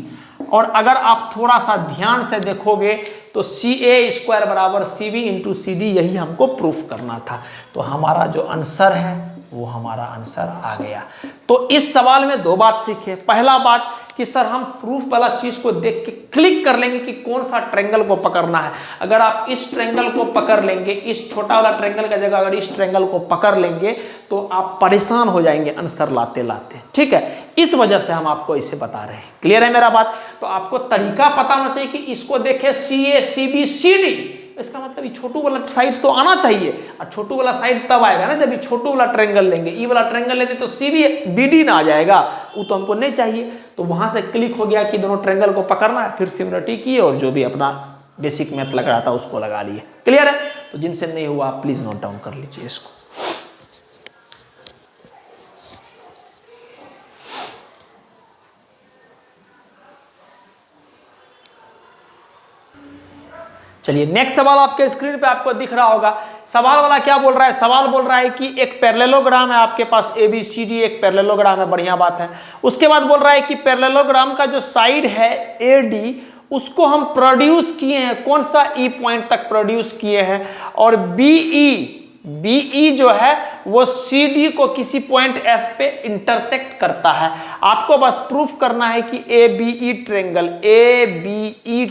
और अगर आप थोड़ा सा ध्यान से देखोगे तो सी ए स्क्वायर बराबर C B into C D, यही हमको प्रूफ करना था। तो हमारा जो आंसर है वो हमारा आंसर आ गया। तो इस सवाल में दो बात सीखे। पहला बात कि सर हम प्रूफ वाला चीज को देख के क्लिक कर लेंगे कि कौन सा ट्रेंगल को पकड़ना है। अगर आप इस ट्रेंगल को पकड़ लेंगे, इस छोटा वाला ट्रेंगल का जगह अगर इस ट्रेंगल को पकड़ लेंगे तो आप परेशान हो जाएंगे आंसर लाते लाते। ठीक है, इस वजह से हम आपको इसे बता रहे हैं। क्लियर है मेरा बात? तो आपको तरीका पता होना चाहिए कि इसको देखे सी ए सी बी सी डी, इसका मतलब ये छोटू वाला साइड तो आना चाहिए। और छोटू वाला साइड तब आएगा ना जब ये छोटू वाला ट्रेंगल लेंगे। ई वाला ट्रेंगल लेते तो सी बी बी डी ना आ जाएगा, वो तो हमको नहीं चाहिए। तो वहां से क्लिक हो गया कि दोनों ट्रेंगल को पकड़ना है, फिर सिमिलरिटी की और जो भी अपना बेसिक मैथ लग रहा था उसको लगा लिए। क्लियर है? तो जिनसे नहीं हुआ प्लीज नोट डाउन कर लीजिए इसको। चलिए नेक्स्ट सवाल आपके स्क्रीन पे आपको दिख रहा होगा। सवाल वाला क्या बोल रहा है? सवाल बोल रहा है कि एक पैरेललोग्राम है आपके पास ए बी सी डी, एक पैरेललोग्राम है, बढ़िया बात है। उसके बाद बोल रहा है कि पैरेललोग्राम का जो साइड है ए डी उसको हम प्रोड्यूस किए हैं, कौन सा ई पॉइंट तक प्रोड्यूस किए हैं, और बीई जो है वो सी डी को किसी पॉइंट एफ पे इंटरसेक्ट करता है। आपको बस प्रूफ करना है कि ए बी ई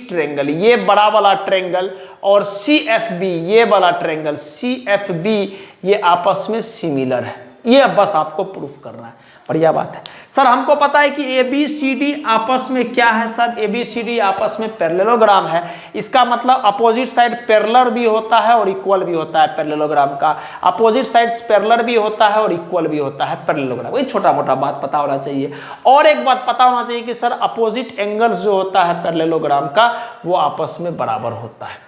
ट्रेंगल ये बड़ा वाला ट्रेंगल और सी एफ बी ये वाला ट्रेंगल सी एफ बी ये आपस में सिमिलर है। ये बस आपको प्रूफ करना है, बढ़िया बात है। सर हमको पता है कि ए बी सी डी आपस में क्या है? Sir A B C D आपस में पैरेललोग्राम है। इसका मतलब अपोजिट साइड पैरेलल भी होता है और इक्वल भी होता है। पैरेललोग्राम का अपोजिट साइड्स पैरेलल भी होता है और इक्वल भी होता है पैरेललोग्राम। ये छोटा मोटा बात पता होना चाहिए। और एक बात पता होना चाहिए कि सर अपोजिट एंगल्स जो होता है पैरेललोग्राम का वो आपस में बराबर होता है।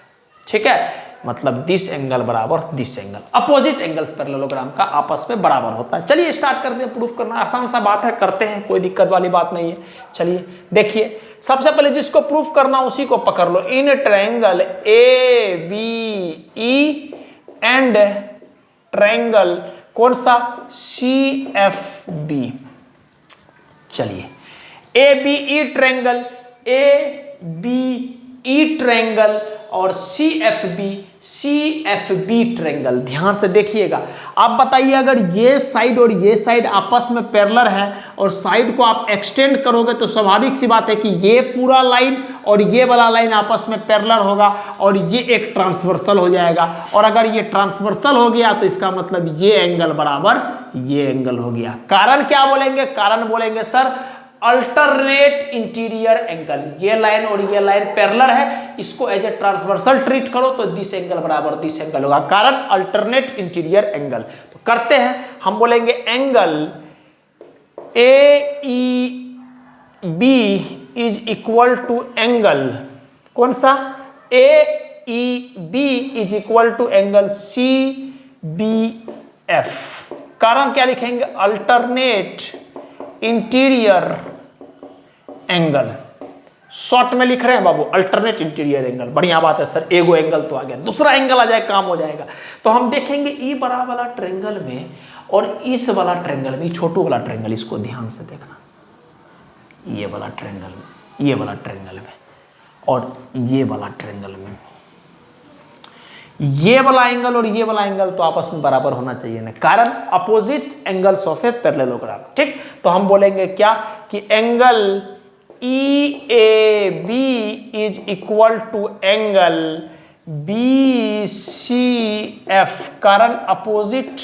ठीक है, मतलब दिस एंगल बराबर this angle, opposite angles parallelogram का आपस में बराबर होता है। चलिए स्टार्ट करते हैं, प्रूफ करना आसान सा बात है, करते हैं, कोई दिक्कत वाली बात नहीं है। चलिए देखिए, सबसे पहले जिसको प्रूफ करना उसी को पकड़ लो। In triangle A B E and triangle कौन सा? CFB। चलिए ABE ट्रायंगल, ABE ट्रायंगल और CFB ट्रायंगल, ध्यान से देखिएगा। आप बताइए अगर ये साइड और ये साइड आपस में पैरेलल है और साइड को आप एक्सटेंड करोगे तो स्वाभाविक सी बात है कि ये पूरा लाइन और ये वाला लाइन आपस में पैरेलल होगा और ये एक ट्रांसवर्सल हो जाएगा। और अगर ये ट्रांसवर्सल हो गया तो इसका मतलब ये एंगल बराबर ये एंगल हो गया। कारण क्या बोलेंगे? कारण बोलेंगे सर अल्टरनेट इंटीरियर एंगल। ये लाइन और ये लाइन पैरेलल है, इसको एज ए ट्रांसवर्सल ट्रीट करो तो दिस एंगल बराबर दिस एंगल होगा, कारण अल्टरनेट इंटीरियर एंगल। तो करते हैं, हम बोलेंगे angle AEB is equal to angle, कौन सा? AEB is equal to angle CBF। कारण क्या लिखेंगे? Alternate interior angle. शॉर्ट में लिख रहे हैं बाबू, अल्टरनेट इंटीरियर एंगल। बढ़िया बात है सर, एगो एंगल तो आ गया, दूसरा एंगल आ जाए काम हो जाएगा। तो हम देखेंगे ई बड़ा वाला ट्रायंगल में और इस वाला ट्रायंगल में, छोटू वाला ट्रायंगल, इसको ध्यान से देखना। ये वाला ट्रायंगल में, ये वाला ट्रायंगल में और ये वाला ट्रायंगल में, ये वाला एंगल और ये वाला एंगल तो आपस में बराबर होना चाहिए ना, कारण opposite angles of a parallelogram. ठीक, तो हम बोलेंगे क्या कि angle EAB is equal to angle BCF, कारण अपोजिट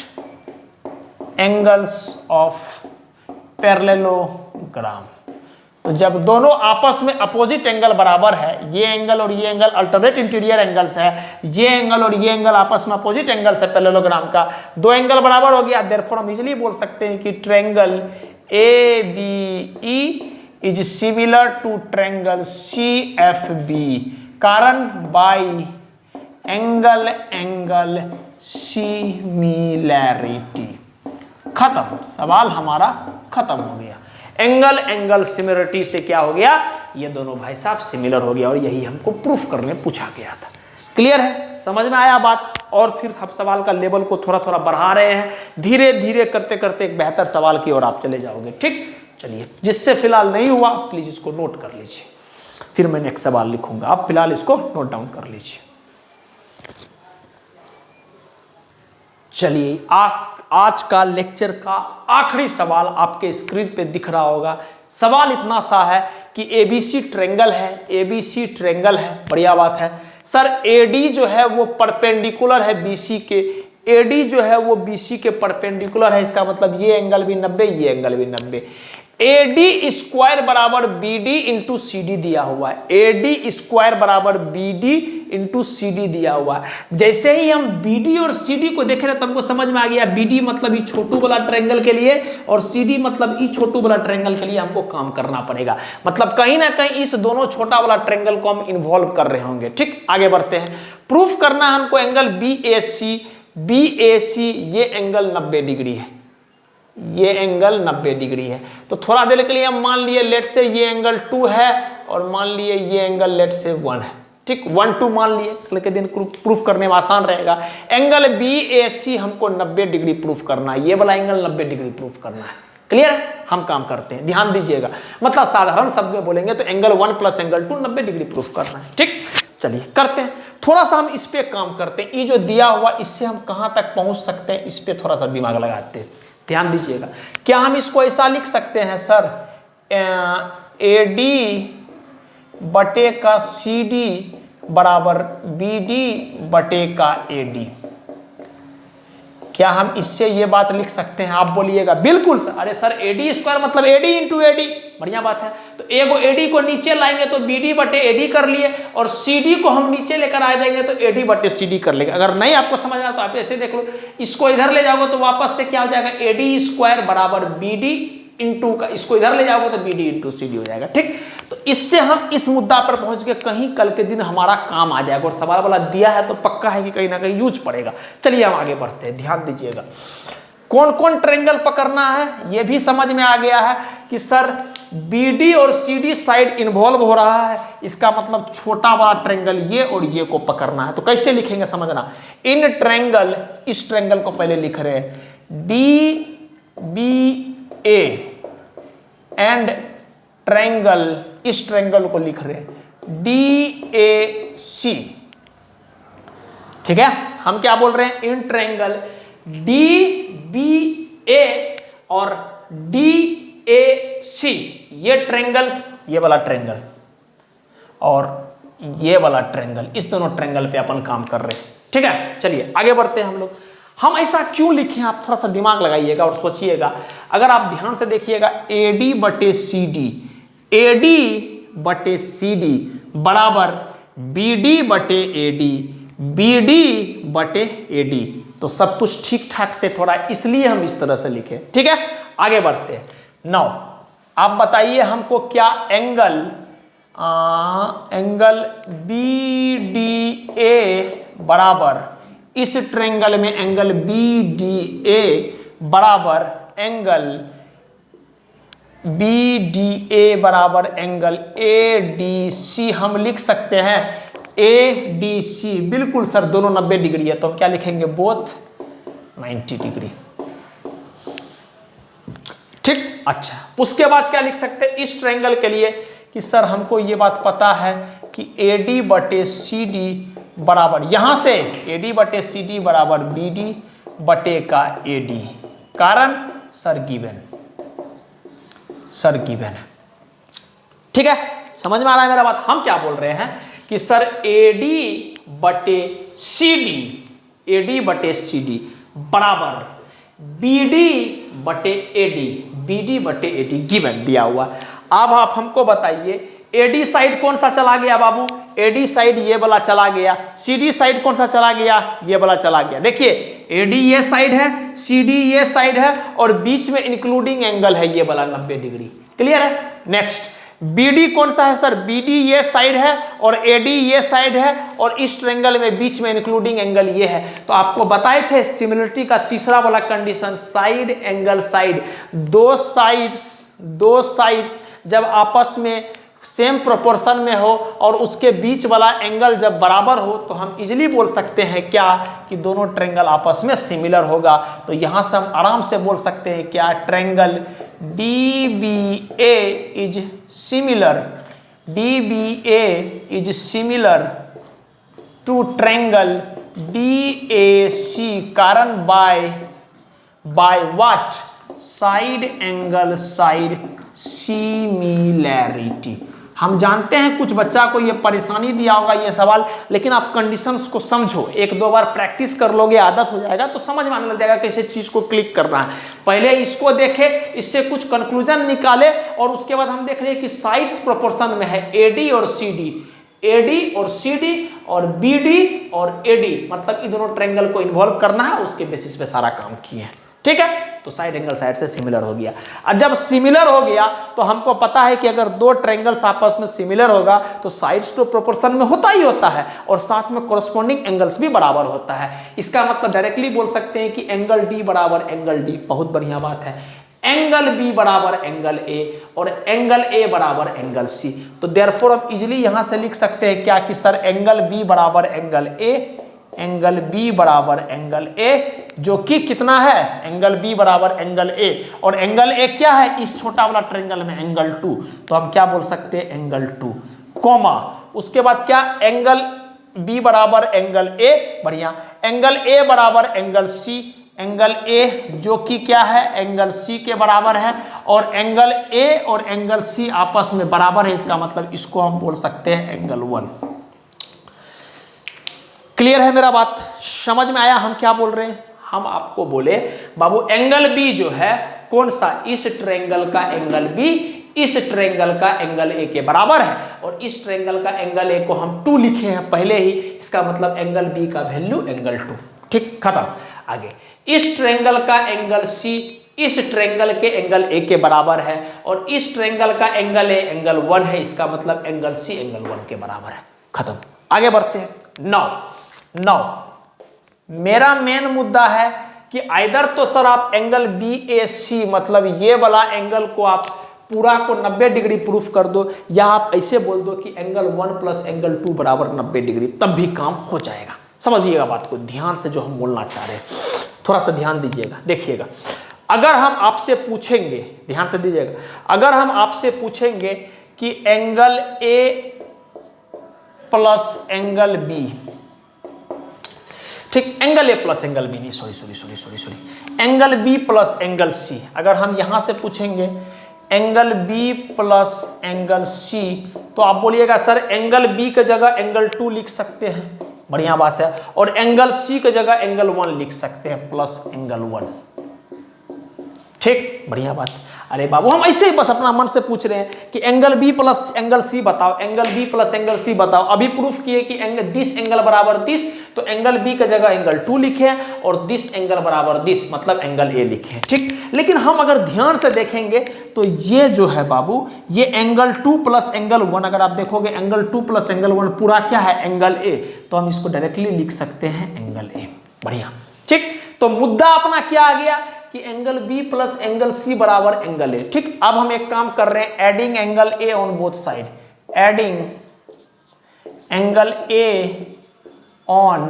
एंगल्स ऑफ पैरेललोग्राम। तो जब दोनों आपस में अपोजिट एंगल बराबर है, ये एंगल और ये एंगल अल्टरनेट इंटीरियर एंगल्स है, ये एंगल और ये एंगल आपस में अपोजिट एंगल्स है पैरेललोग्राम का, दो एंगल बराबर हो गया। देयरफॉर हम इजीली बोल सकते हैं कि triangle ABE is similar to triangle CFB, कारण बाय एंगल एंगल सिमिलैरिटी। खत्म, सवाल हमारा खत्म हो गया। एंगल एंगल सिमिलरिटी से क्या हो गया? ये दोनों भाई साहब सिमिलर हो गया और यही हमको प्रूफ करने पूछा गया था। क्लियर है? समझ में आया बात? और फिर हम सवाल का लेवल को थोड़ा थोड़ा बढ़ा रहे हैं, धीरे धीरे करते करते एक बेहतर सवाल की ओर आप चले जाओगे। ठीक, चलिए, जिससे फिलहाल नहीं हुआ प्लीज इसको नोट कर लीजिए, फिर मैं नेक्स्ट सवाल लिखूंगा। आप फिलहाल इसको नोट डाउन कर लीजिए। चलिए, आज का लेक्चर का आखिरी सवाल आपके स्क्रीन पे दिख रहा होगा। सवाल इतना सा है कि ABC ट्रायंगल है, ABC ट्रायंगल है, बढ़िया बात है सर। AD जो है वो परपेंडिकुलर है BC के, AD जो है वो BC के परपेंडिकुलर है, इसका मतलब ये एंगल भी 90, ये एंगल भी 90। AD स्क्वायर बराबर BD इंटू CD दिया हुआ है, AD स्क्वायर बराबर BD इंटू CD दिया हुआ है। जैसे ही हम BD और CD को देख रहे हैं तो हमको समझ में आ गया BD मतलब ई छोटू वाला ट्रायंगल के लिए और CD मतलब ई छोटू वाला ट्रायंगल के लिए हमको काम करना पड़ेगा। मतलब कहीं ना कहीं इस दोनों छोटा वाला ट्रायंगल को हम इन्वॉल्व कर रहे होंगे। ठीक, आगे बढ़ते हैं। प्रूफ करना है हमको एंगल BAC, ये एंगल 90 डिग्री है, ये एंगल 90 डिग्री है। तो थोड़ा देर के लिए हम मान लिए लेट से ये एंगल 2 है और मान लिए ये एंगल लेट से 1 है। ठीक, 1 2 मान लिए, कल के दिन प्रूफ करने में आसान रहेगा। एंगल BAC हमको 90 डिग्री प्रूफ करना है, ये वाला एंगल 90 डिग्री प्रूफ करना है। क्लियर है? हम काम करते हैं, ध्यान दीजिएगा। मतलब साधारण शब्द में बोलेंगे तो angle 1 plus angle 2 90 degree proof करना है। ठीक, चलिए करते हैं। थोड़ा सा हम इस पे काम करते हैं, ये जो दिया हुआ इससे हम कहां तक पहुंच सकते हैं, इस पे थोड़ा सा दिमाग लगाते हैं। ध्यान दीजिएगा, क्या हम इसको ऐसा लिख सकते हैं सर, AD बटे का CD बराबर BD बटे का AD? क्या हम इससे ये बात लिख सकते हैं? आप बोलिएगा बिल्कुल सर। अरे सर AD स्क्वायर मतलब AD इंटू AD, बढ़िया बात है। तो एगो AD को नीचे लाएंगे तो BD बटे AD कर लिए और CD को हम नीचे लेकर आ जाएंगे तो AD बटे CD कर लेंगे। अगर नहीं आपको समझ आता तो आप ऐसे देख लो, इसको इधर ले जाओगे तो वापस से क्या हो जाएगा, AD स्क्वायर बराबर BD इंटू का, इसको इधर ले जाओगे तो BD इंटू CD हो जाएगा। ठीक, तो इससे हम इस मुद्दा पर पहुंच के कहीं कल के दिन हमारा काम आ जाएगा और सवाल वाला दिया है तो पक्का है कि कहीं ना कहीं यूज पड़ेगा। चलिए हम आगे बढ़ते हैं, ध्यान दीजिएगा। कौन कौन ट्रायंगल पकड़ना है ये भी समझ में आ गया है कि सर BD और CD साइड इन्वॉल्व हो रहा है, इसका मतलब छोटा वाला ट्रायंगल ये और ये को पकड़ना है। तो कैसे लिखेंगे समझना, इन ट्रायंगल, इस ट्रायंगल को पहले लिख रहे हैं D B A and triangle, इस ट्रायंगल को लिख रहे हैं डी ए सी। ठीक है, हम क्या बोल रहे हैं, इन ट्रायंगल डी बी ए और डी ए सी, ये ट्रायंगल, ये वाला ट्रायंगल और ये वाला ट्रायंगल, इस दोनों ट्रायंगल पे अपन काम कर रहे हैं। ठीक है, चलिए आगे बढ़ते हैं हम लोग। हम ऐसा क्यों लिखे, आप थोड़ा सा दिमाग लगाइएगा और सोचिएगा। अगर आप ध्यान से देखिएगा, AD बटे CD, AD बटे CD बराबर BD बटे AD, BD बटे AD, तो सब कुछ ठीक ठाक से थोड़ा, इसलिए हम इस तरह से लिखे। ठीक है, आगे बढ़ते हैं। नाउ आप बताइए हमको क्या एंगल BDA बराबर, इस ट्रायंगल में एंगल BDA बराबर एंगल BDA बराबर एंगल ADC हम लिख सकते हैं। ADC बिल्कुल सर, दोनों 90 डिग्री है, तो हम क्या लिखेंगे, बोथ 90 डिग्री। ठीक, अच्छा, उसके बाद क्या लिख सकते हैं इस ट्रायंगल के लिए कि सर हमको ये बात पता है कि AD बटे CD बराबर, यहां से AD बटे CD बराबर BD बटे का AD, कारण सर गिवन है। ठीक है, समझ में आ रहा है मेरा बात। हम क्या बोल रहे हैं कि सर AD बटे CD बराबर BD बटे AD गिवन दिया हुआ। अब आप हमको बताइए AD साइड कौन सा चला गया बाबू, AD साइड ये वाला चला गया, CD साइड कौन सा चला गया, ये वाला चला गया। देखिए AD ये साइड है, CD ये साइड है और बीच में इंक्लूडिंग एंगल है ये वाला 90 डिग्री। क्लियर है। नेक्स्ट BD कौन सा है सर, BD ये साइड है और AD ये साइड है और इस ट्रायंगल में बीच में इंक्लूडिंग एंगल ये है। तो आपको बताए थे सिमिलरिटी का तीसरा वाला कंडीशन, साइड एंगल साइड, दो साइड्स जब आपस में सेम प्रोपोर्शन में हो और उसके बीच वाला एंगल जब बराबर हो तो हम इजीली बोल सकते हैं क्या कि दोनों ट्रायंगल आपस में सिमिलर होगा। तो यहां से हम आराम से बोल सकते हैं क्या, triangle DBA is similar to triangle DAC, कारण by what, side angle side similarity. हम जानते हैं कुछ बच्चा को ये परेशानी दिया होगा ये सवाल, लेकिन आप कंडीशंस को समझो, एक दो बार प्रैक्टिस कर लोगे, आदत हो जाएगा तो समझ में आने लग जाएगा कैसे चीज को क्लिक करना है। पहले इसको देखे, इससे कुछ कंक्लूजन निकाले और उसके बाद हम देख रहे हैं कि साइड्स प्रोपोर्शन में है AD और CD और BD और AD, मतलब इन दोनों ट्रायंगल को इन्वॉल्व करना है, उसके बेसिस पे सारा काम किए हैं। ठीक है, तो साइड एंगल साइड से सिमिलर हो गया। और जब सिमिलर हो गया तो हमको पता है कि अगर दो ट्रायंगल्स आपस में सिमिलर होगा तो साइड्स तो प्रोपोर्शन में होता ही होता है और साथ में कोरस्पॉन्डिंग एंगल्स भी बराबर होता है। इसका मतलब डायरेक्टली बोल सकते हैं कि एंगल D बराबर एंगल D, बहुत बढ़िया बात है, एंगल B बराबर एंगल A और एंगल A बराबर एंगल C। तो देयरफॉर हम इजीली यहां से लिख सकते हैं क्या कि सर एंगल B बराबर एंगल A, एंगल B बराबर एंगल A, जो कि कितना है, एंगल B बराबर एंगल A, और एंगल A क्या है इस छोटा वाला ट्रायंगल में, एंगल 2, तो हम क्या बोल सकते हैं एंगल 2, कॉमा उसके बाद क्या, एंगल B बराबर एंगल A, बढ़िया, एंगल A बराबर एंगल C, एंगल A जो कि क्या है एंगल C के बराबर है और एंगल A और एंगल C आपस में बराबर है, इसका मतलब इसको हम बोल सकते हैं एंगल 1। क्लियर है मेरा बात, समझ में आया हम क्या बोल रहे हैं। हम आपको बोले बाबू एंगल B जो है कौन सा, इस ट्रायंगल का एंगल B इस ट्रायंगल का एंगल A के बराबर है और इस ट्रायंगल का एंगल A को हम 2 लिखे हैं पहले ही, इसका मतलब एंगल B का वैल्यू एंगल 2। ठीक, खत्म। आगे इस ट्रायंगल का एंगल C इस ट्रायंगल के एंगल A के बराबर है और इस ट्रायंगल का एंगल A एंगल 1 है, इसका मतलब एंगल C एंगल 1 के बराबर है। खत्म, आगे बढ़ते हैं। नाउ मेरा मेन मुद्दा है कि आइदर तो सर आप एंगल BAC मतलब ये वाला एंगल को आप पूरा को 90 डिग्री प्रूफ कर दो, या आप ऐसे बोल दो कि एंगल 1 प्लस एंगल 2 बराबर 90 डिग्री, तब भी काम हो जाएगा। समझिएगा बात को ध्यान से जो हम बोलना चाह रहे हैं, थोड़ा सा ध्यान दीजिएगा, देखिएगा। अगर हम आपसे पूछेंगे, ध्यान से दीजिएगा, अगर हम आपसे पूछेंगे कि angle A plus angle B, ठीक, angle A plus angle B नहीं, sorry, angle B plus angle C, अगर हम यहां से पूछेंगे angle B plus angle C, तो आप बोलिएगा सर एंगल बी की जगह एंगल 2 लिख सकते हैं, बढ़िया बात है, और एंगल सी की जगह एंगल 1 लिख सकते हैं प्लस एंगल 1, ठीक, बढ़िया बात। अरे बाबू हम ऐसे ही बस अपना मन से पूछ रहे हैं कि angle B plus angle C बताओ, angle B plus angle C बताओ। अभी प्रूफ किए कि एंगल दिस एंगल बराबर दिस, तो एंगल बी की जगह एंगल 2 लिखे और दिस एंगल बराबर दिस, मतलब एंगल ए लिखे, ठीक। लेकिन हम अगर ध्यान से देखेंगे तो ये जो है बाबू, ये एंगल 2 प्लस एंगल 1, अगर आप देखोगे एंगल 2 प्लस एंगल 1 पूरा क्या है, एंगल ए, तो हम इसको डायरेक्टली लिख सकते हैं एंगल ए, बढ़िया, ठीक। तो मुद्दा अपना क्या आ गया कि angle B plus angle C बराबर एंगल ए, ठीक। अब हम एक काम कर रहे हैं, adding angle A on both side, adding angle A on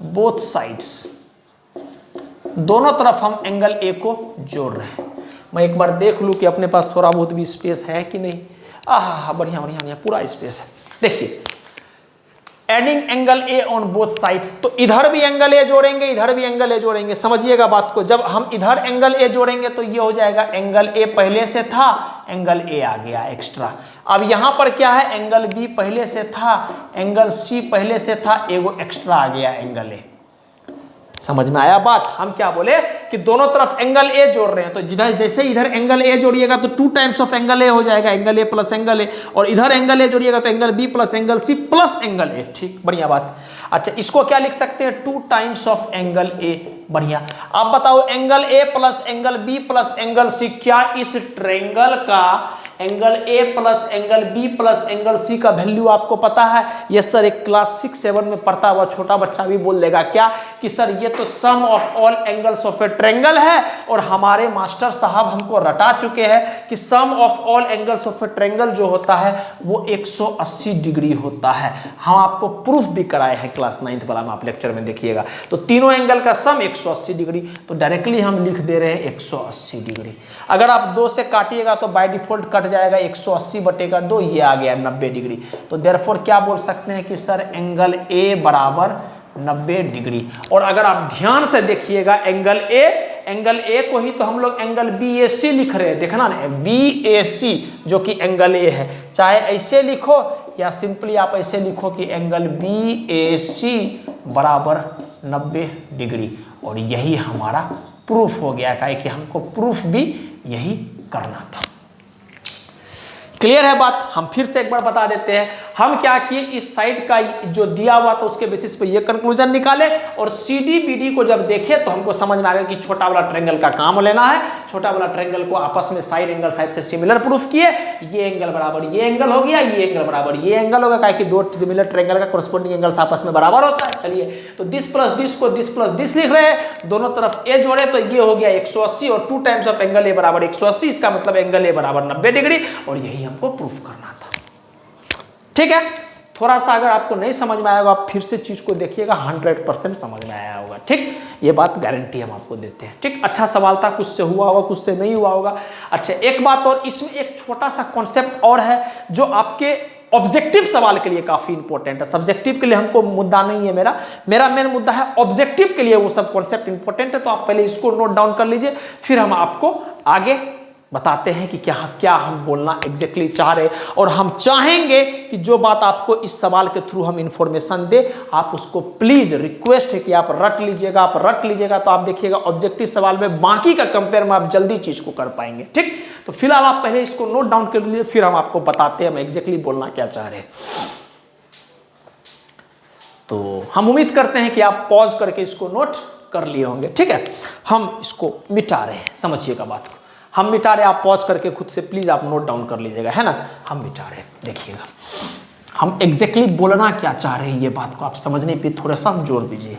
both sides, दोनों तरफ हम एंगल ए को जोड़ रहे हैं। मैं एक बार देख लूं कि अपने पास थोड़ा बहुत भी स्पेस है कि नहीं। बढ़िया बढ़िया बढ़िया, पूरा स्पेस है। देखिए adding angle A on both side, तो इधर भी एंगल ए जोड़ेंगे, इधर भी एंगल ए जोड़ेंगे, समझिएगा बात को। जब हम इधर एंगल ए जोड़ेंगे तो ये हो जाएगा एंगल ए पहले से था, एंगल ए आ गया एक्स्ट्रा। अब यहां पर क्या है, एंगल बी पहले से था, एंगल सी पहले से था, एगो एक्स्ट्रा आ गया एंगल ए। समझ में आया बात। हम क्या बोले कि दोनों तरफ एंगल ए जोड़ रहे हैं, तो जिधर जैसे इधर एंगल ए जोड़िएगा तो 2 टाइम्स ऑफ एंगल ए हो जाएगा, angle A plus angle A, और इधर एंगल ए जोड़िएगा तो angle B plus angle C plus angle A, ठीक, बढ़िया बात। अच्छा इसको क्या लिख सकते हैं, 2 टाइम्स ऑफ एंगल ए, बढ़िया। अब बताओ angle A plus angle B plus angle C, क्या इस ट्रायंगल का angle A plus angle B plus angle C का वैल्यू आपको पता है? यस सर, एक क्लास 6-7 में पढ़ता हुआ छोटा बच्चा भी बोल देगा क्या कि सर ये तो sum of all angles of a triangle है, और हमारे मास्टर साहब हमको रटा चुके हैं कि sum of all angles of a triangle जो होता है वो 180 डिग्री होता है। हम आपको प्रूफ भी कराए हैं क्लास 9th वाला में, आप लेक्चर में देखिएगा। तो तीनों एंगल का सम 180 डिग्री, तो डायरेक्टली हम लिख दे रहे हैं 180 डिग्री। अगर आप 2 से काटिएगा तो बाय डिफॉल्ट कट जाएगा 180/2, ये आ गया 90 डिग्री। तो देयरफॉर क्या बोल सकते हैं कि सर एंगल ए बराबर 90 डिग्री। और अगर आप ध्यान से देखिएगा एंगल ए को ही तो हम लोग एंगल BAC लिख रहे हैं, देखना ना, BAC जो कि एंगल ए है। चाहे ऐसे लिखो या सिंपली आप ऐसे लिखो कि एंगल BAC बराबर 90 डिग्री, और यही हमारा प्रूफ हो गया, कि हमको प्रूफ भी यही करना था। क्लियर है बात। हम फिर से एक बार बता देते हैं, हम क्या किए, इस साइड का जो दिया हुआ था उसके बेसिस पे ये कंक्लूजन निकाले, और CD-BD को जब देखे तो हमको समझ में आ गया कि छोटा वाला ट्रायंगल का काम लेना है। छोटा वाला ट्रायंगल को आपस में साइड एंगल साइड से सिमिलर प्रूफ किए, ये एंगल बराबर ये एंगल हो गया, ये एंगल बराबर ये एंगल होगा, कि 2 सिमिलर ट्रायंगल का कोरस्पोंडिंग एंगल्स आपस में बराबर होता है। चलिए, तो दिस प्लस दिस को दिस प्लस दिस लिख रहे हैं, दोनों तरफ ए जोड़े तो ये हो गया 180, और 2 टाइम्स ऑफ एंगल ए बराबर 180, इसका मतलब एंगल ए बराबर 90 डिग्री, और यही हमको प्रूफ करना था। ठीक है, थोड़ा सा अगर आपको नहीं समझ में आएगा आप फिर से चीज को देखिएगा, 100% समझ में आया होगा। ठीक, ये बात गारंटी हम आपको देते हैं। ठीक, अच्छा सवाल था, कुछ से हुआ होगा, कुछ से नहीं हुआ होगा। अच्छा एक बात और, इसमें एक छोटा सा कॉन्सेप्ट और है जो आपके ऑब्जेक्टिव सवाल के लिए काफी इंपॉर्टेंट है। सब्जेक्टिव के लिए हमको मुद्दा नहीं है, मेरा मेन मुद्दा है ऑब्जेक्टिव के लिए, वो सब कॉन्सेप्ट इंपॉर्टेंट है। तो आप पहले इसको नोट डाउन कर लीजिए, फिर हम आपको आगे बताते हैं कि क्या हम बोलना एग्जैक्टली चाह रहे, और हम चाहेंगे कि जो बात आपको इस सवाल के थ्रू हम इंफॉर्मेशन दे, आप उसको प्लीज रिक्वेस्ट है कि आप रट लीजिएगा। तो आप देखिएगा ऑब्जेक्टिव सवाल में बाकी का कंपेयर में आप जल्दी चीज को कर पाएंगे। ठीक, तो फिलहाल आप पहले इसको नोट डाउन कर लीजिए, फिर हम आपको बताते हैं हम एग्जैक्टली बोलना क्या चाह रहे हैं। तो हम उम्मीद करते हैं कि आप पॉज करके इसको नोट कर लिए होंगे। ठीक है, हम इसको मिटा रहे हैं, समझिएगा बात को, हम मिटा रहे, आप पॉज करके खुद से प्लीज आप नोट डाउन कर लीजिएगा, है ना। हम मिटा रहे, देखिएगा हम एग्जैक्टली बोलना क्या चाह रहे हैं, ये बात को आप समझने पे थोड़ा सा जोर दीजिए।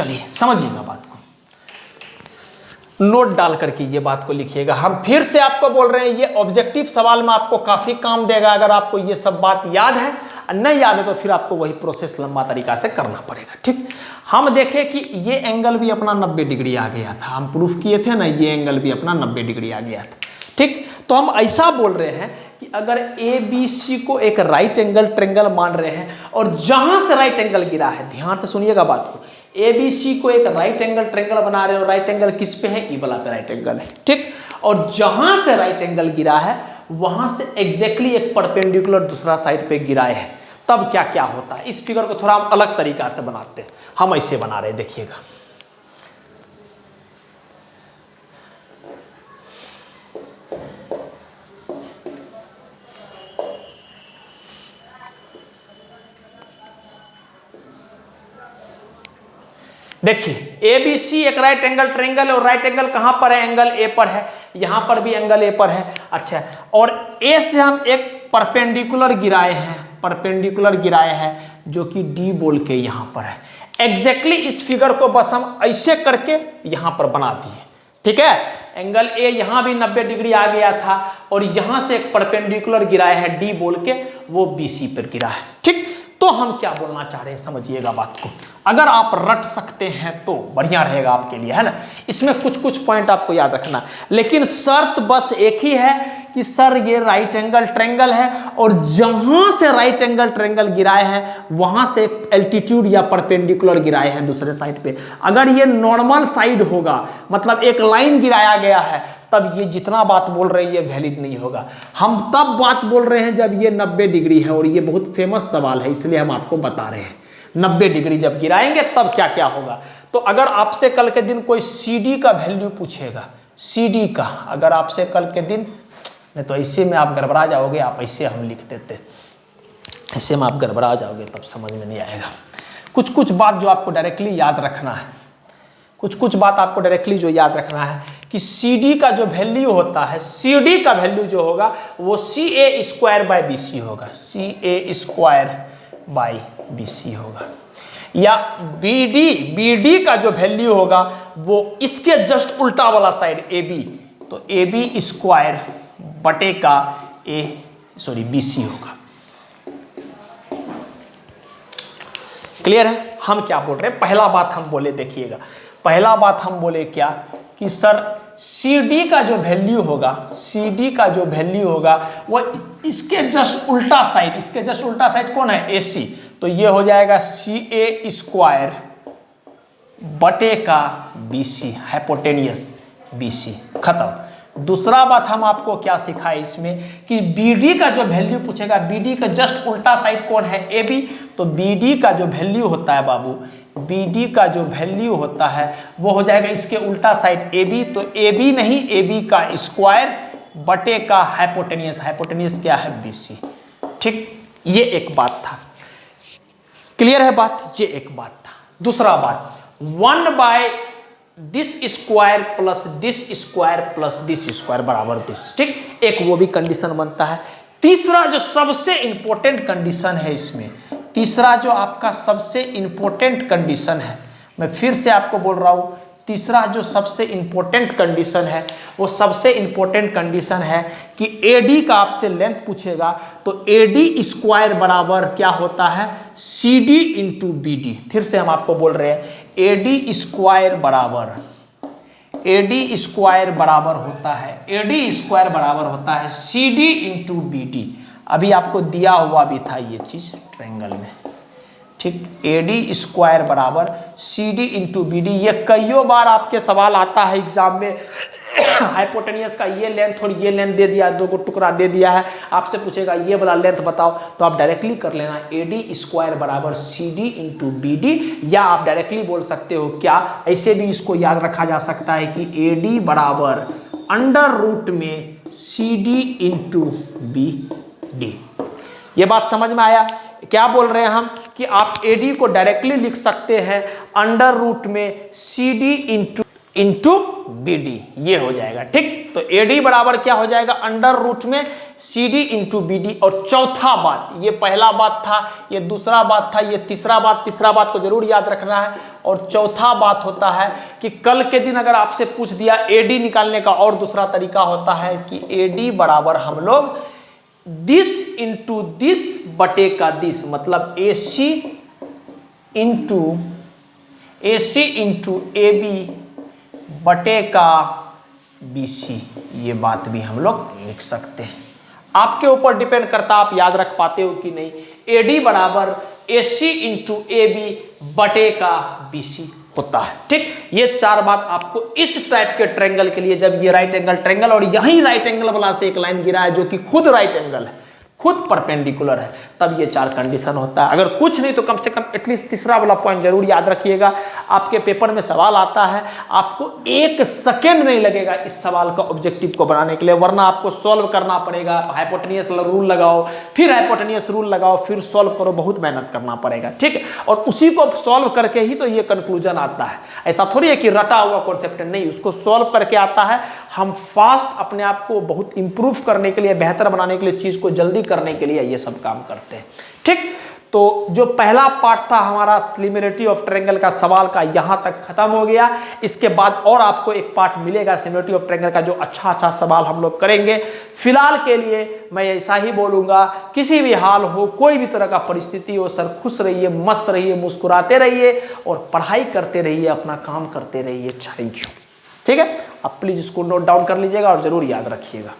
चलिए समझिएगा बात को, नोट डाल करके ये बात को लिखिएगा। हम फिर से आपको बोल रहे हैं ये ऑब्जेक्टिव सवाल में आपको काफी काम देगा अगर आपको ये सब बात याद है, नहीं याद है तो फिर आपको वही प्रोसेस लंबा तरीका से करना पड़ेगा। ठीक, हम देखें कि ये एंगल भी अपना 90 डिग्री आ गया था, हम प्रूफ किए थे ना, ये एंगल भी अपना 90 डिग्री आ गया था। ठीक, तो हम ऐसा बोल रहे हैं कि अगर ए बी सी को एक राइट एंगल ट्रेंगल मान रहे हैं और जहां से राइट एंगल गिरा है, ध्यान से सुनिएगा बात को, ए बी सी को एक राइट एंगल ट्रेंगल बना रहे हो, राइट एंगल किस पे है, ई वाला पे राइट एंगल है। ठीक, और जहां से राइट एंगल गिरा है वहां से एग्जैक्टली एक परपेंडिकुलर दूसरा साइड पे गिराए है, तब क्या क्या होता है। इस फिगर को थोड़ा हम अलग तरीका से बनाते हैं, हम ऐसे बना रहे हैं, देखिएगा। देखिए ए बी सी एक राइट एंगल ट्रायंगल है और राइट एंगल कहां पर है, एंगल ए पर है, यहां पर भी एंगल ए पर है। अच्छा, और ए से हम एक परपेंडिकुलर गिराए हैं, परपेंडिकुलर गिराए हैं जो कि डी बोल के यहां पर है। एग्जैक्टली इस फिगर को बस हम ऐसे करके यहां पर बना दिए। ठीक है, एंगल ए यहां भी 90 डिग्री आ गया था और यहां से एक परपेंडिकुलर गिराए हैं डी बोल के, वो बी सी पर गिरा है। ठीक, तो हम क्या बोलना चाह रहे हैं समझिएगा बात को, अगर आप रट सकते हैं तो बढ़िया रहेगा आपके लिए, है ना। इसमें कुछ कुछ पॉइंट आपको याद रखना, लेकिन शर्त बस एक ही है कि सर ये राइट एंगल ट्रायंगल है और जहां से राइट एंगल ट्रायंगल गिराए हैं वहां से एल्टीट्यूड या परपेंडिकुलर गिराए हैं दूसरे साइड पे। अगर ये नॉर्मल साइड होगा, मतलब एक लाइन गिराया गया है, तब ये जितना बात बोल रहे हैं ये वैलिड नहीं होगा। हम तब बात बोल रहे हैं जब ये 90 डिग्री है, और ये बहुत फेमस सवाल है इसलिए हम आपको बता रहे हैं। 90 डिग्री जब गिराएंगे तब क्या क्या होगा। तो अगर आपसे कल के दिन कोई CD का वैल्यू पूछेगा, CD का, अगर आपसे कल के दिन, नहीं तो ऐसे में आप गड़बड़ा जाओगे, आप ऐसे हम लिख देते, ऐसे में आप गड़बड़ा जाओगे तब समझ में नहीं आएगा। कुछ कुछ बात जो आपको डायरेक्टली याद रखना है, कुछ कुछ बात आपको डायरेक्टली जो याद रखना है कि CD का जो वैल्यू होता है, CD का वैल्यू जो होगा वो CA स्क्वायर बाय BC होगा, CA स्क्वायर बाय BC होगा। या BD का जो वैल्यू होगा वो इसके जस्ट उल्टा वाला साइड AB, तो AB स्क्वायर बटे का BC होगा। क्लियर है, हम क्या बोल रहे हैं। पहला बात हम बोले, देखिएगा, पहला बात हम बोले क्या कि सर CD का जो वैल्यू होगा, CD का जो वैल्यू होगा वो इसके जस्ट उल्टा साइड, इसके जस्ट उल्टा साइड कौन है, AC, तो ये हो जाएगा CA स्क्वायर बटे का BC, हाइपोटेनियस BC, खत्म। दूसरा बात हम आपको क्या सिखाए इसमें कि BD का जो वैल्यू पूछेगा, BD का जस्ट उल्टा साइड कौन है, AB, तो BD का जो वैल्यू होता है बाबू, BD का जो वैल्यू होता है वो हो जाएगा इसके उल्टा साइड AB, तो AB नहीं, AB का स्क्वायर बटे का हाइपोटेनियस, हाइपोटेनियस क्या है, BC। ठीक, ये एक बात था, क्लियर है बात, ये एक बात था। दूसरा बात, 1 by this square plus this square plus this square बराबर दिस। ठीक, एक वो भी कंडीशन बनता है। तीसरा जो सबसे इंपॉर्टेंट कंडीशन है इसमें, तीसरा जो आपका सबसे इंपॉर्टेंट कंडीशन है, मैं फिर से आपको बोल रहा हूं, तीसरा जो सबसे इंपॉर्टेंट कंडीशन है वो सबसे इंपॉर्टेंट कंडीशन है कि AD का आपसे लेंथ पूछेगा तो AD स्क्वायर बराबर क्या होता है, CD इंटू BD। फिर से हम आपको बोल रहे हैं AD स्क्वायर बराबर, AD स्क्वायर बराबर होता है, AD स्क्वायर बराबर होता है CD इंटू BD। अभी आपको दिया हुआ भी था ये चीज ट्रायंगल में। ठीक, AD स्क्वायर बराबर CD इंटू BD। ये कईयों बार आपके सवाल आता है एग्जाम में, हाइपोटेनियस का ये लेंथ और ये लेंथ दे दिया, दो को टुकड़ा दे दिया है, आपसे पूछेगा ये वाला लेंथ बताओ, तो आप डायरेक्टली कर लेना AD स्क्वायर बराबर CD इंटू BD, या आप डायरेक्टली बोल सकते हो क्या, ऐसे भी इसको याद रखा जा सकता है कि AD बराबर अंडर रूट में CD इंटू BD। ये बात समझ में आया। क्या बोल रहे हैं हम कि आप AD को डायरेक्टली लिख सकते हैं अंडर रूट में CD इंटू BD, ये हो जाएगा। ठीक, तो AD बराबर क्या हो जाएगा, अंडर रूट में CD इंटू BD। और चौथा बात, ये पहला बात था, ये दूसरा बात था, ये तीसरा बात को जरूर याद रखना है। और चौथा बात होता है कि कल के दिन अगर आपसे पूछ दिया एडी निकालने का और दूसरा तरीका होता है कि एडी बराबर हम लोग दिस इंटू दिस बटे का दिस, मतलब AC इंटू AB बटे का BC, ये बात भी हम लोग लिख सकते हैं। आपके ऊपर डिपेंड करता आप याद रख पाते हो कि नहीं। AD बराबर AC इंटू AB बटे का BC होता है। ठीक, ये चार बात आपको इस टाइप के ट्रायंगल के लिए, जब ये राइट एंगल ट्रायंगल और यही राइट एंगल वाला से एक लाइन गिरा है जो कि खुद राइट एंगल है, खुद परपेंडिकुलर है, तब ये चार कंडीशन होता है। अगर कुछ नहीं तो कम से कम एटलीस्ट तीसरा वाला पॉइंट जरूर याद रखिएगा। आपके पेपर में सवाल आता है, आपको 1 सेकेंड नहीं लगेगा इस सवाल का ऑब्जेक्टिव को बनाने के लिए, वरना आपको सॉल्व करना पड़ेगा। हाइपोटेनियस रूल लगाओ, फिर हाइपोटेनियस रूल लगाओ, फिर सॉल्व करो, बहुत मेहनत करना पड़ेगा। ठीक है, और उसी को सॉल्व करके ही तो ये कंक्लूजन आता है। ऐसा थोड़ी है कि रटा हुआ कॉन्सेप्ट नहीं, उसको सॉल्व करके आता है। हम फास्ट अपने आप को बहुत इंप्रूव करने के लिए, बेहतर बनाने के लिए, चीज को जल्दी करने के लिए ये सब काम करते हैं। ठीक, तो जो पहला पार्ट था हमारा सिमिलरिटी ऑफ ट्रायंगल का सवाल का, यहां तक खत्म हो गया। इसके बाद और आपको एक पार्ट मिलेगा सिमिलरिटी ऑफ ट्रायंगल का, जो अच्छा सवाल हम लोग करेंगे। फिलहाल के लिए मैं ऐसा ही बोलूंगा, किसी भी हाल हो, कोई भी तरह का परिस्थिति हो, सर खुश रहिए, मस्त रहिए, मुस्कुराते रहिए और पढ़ाई करते रहिए, अपना काम करते रहिए। Thank you. ठीक है, आप प्लीज इसको नोट डाउन कर लीजिएगा और जरूर याद रखिएगा।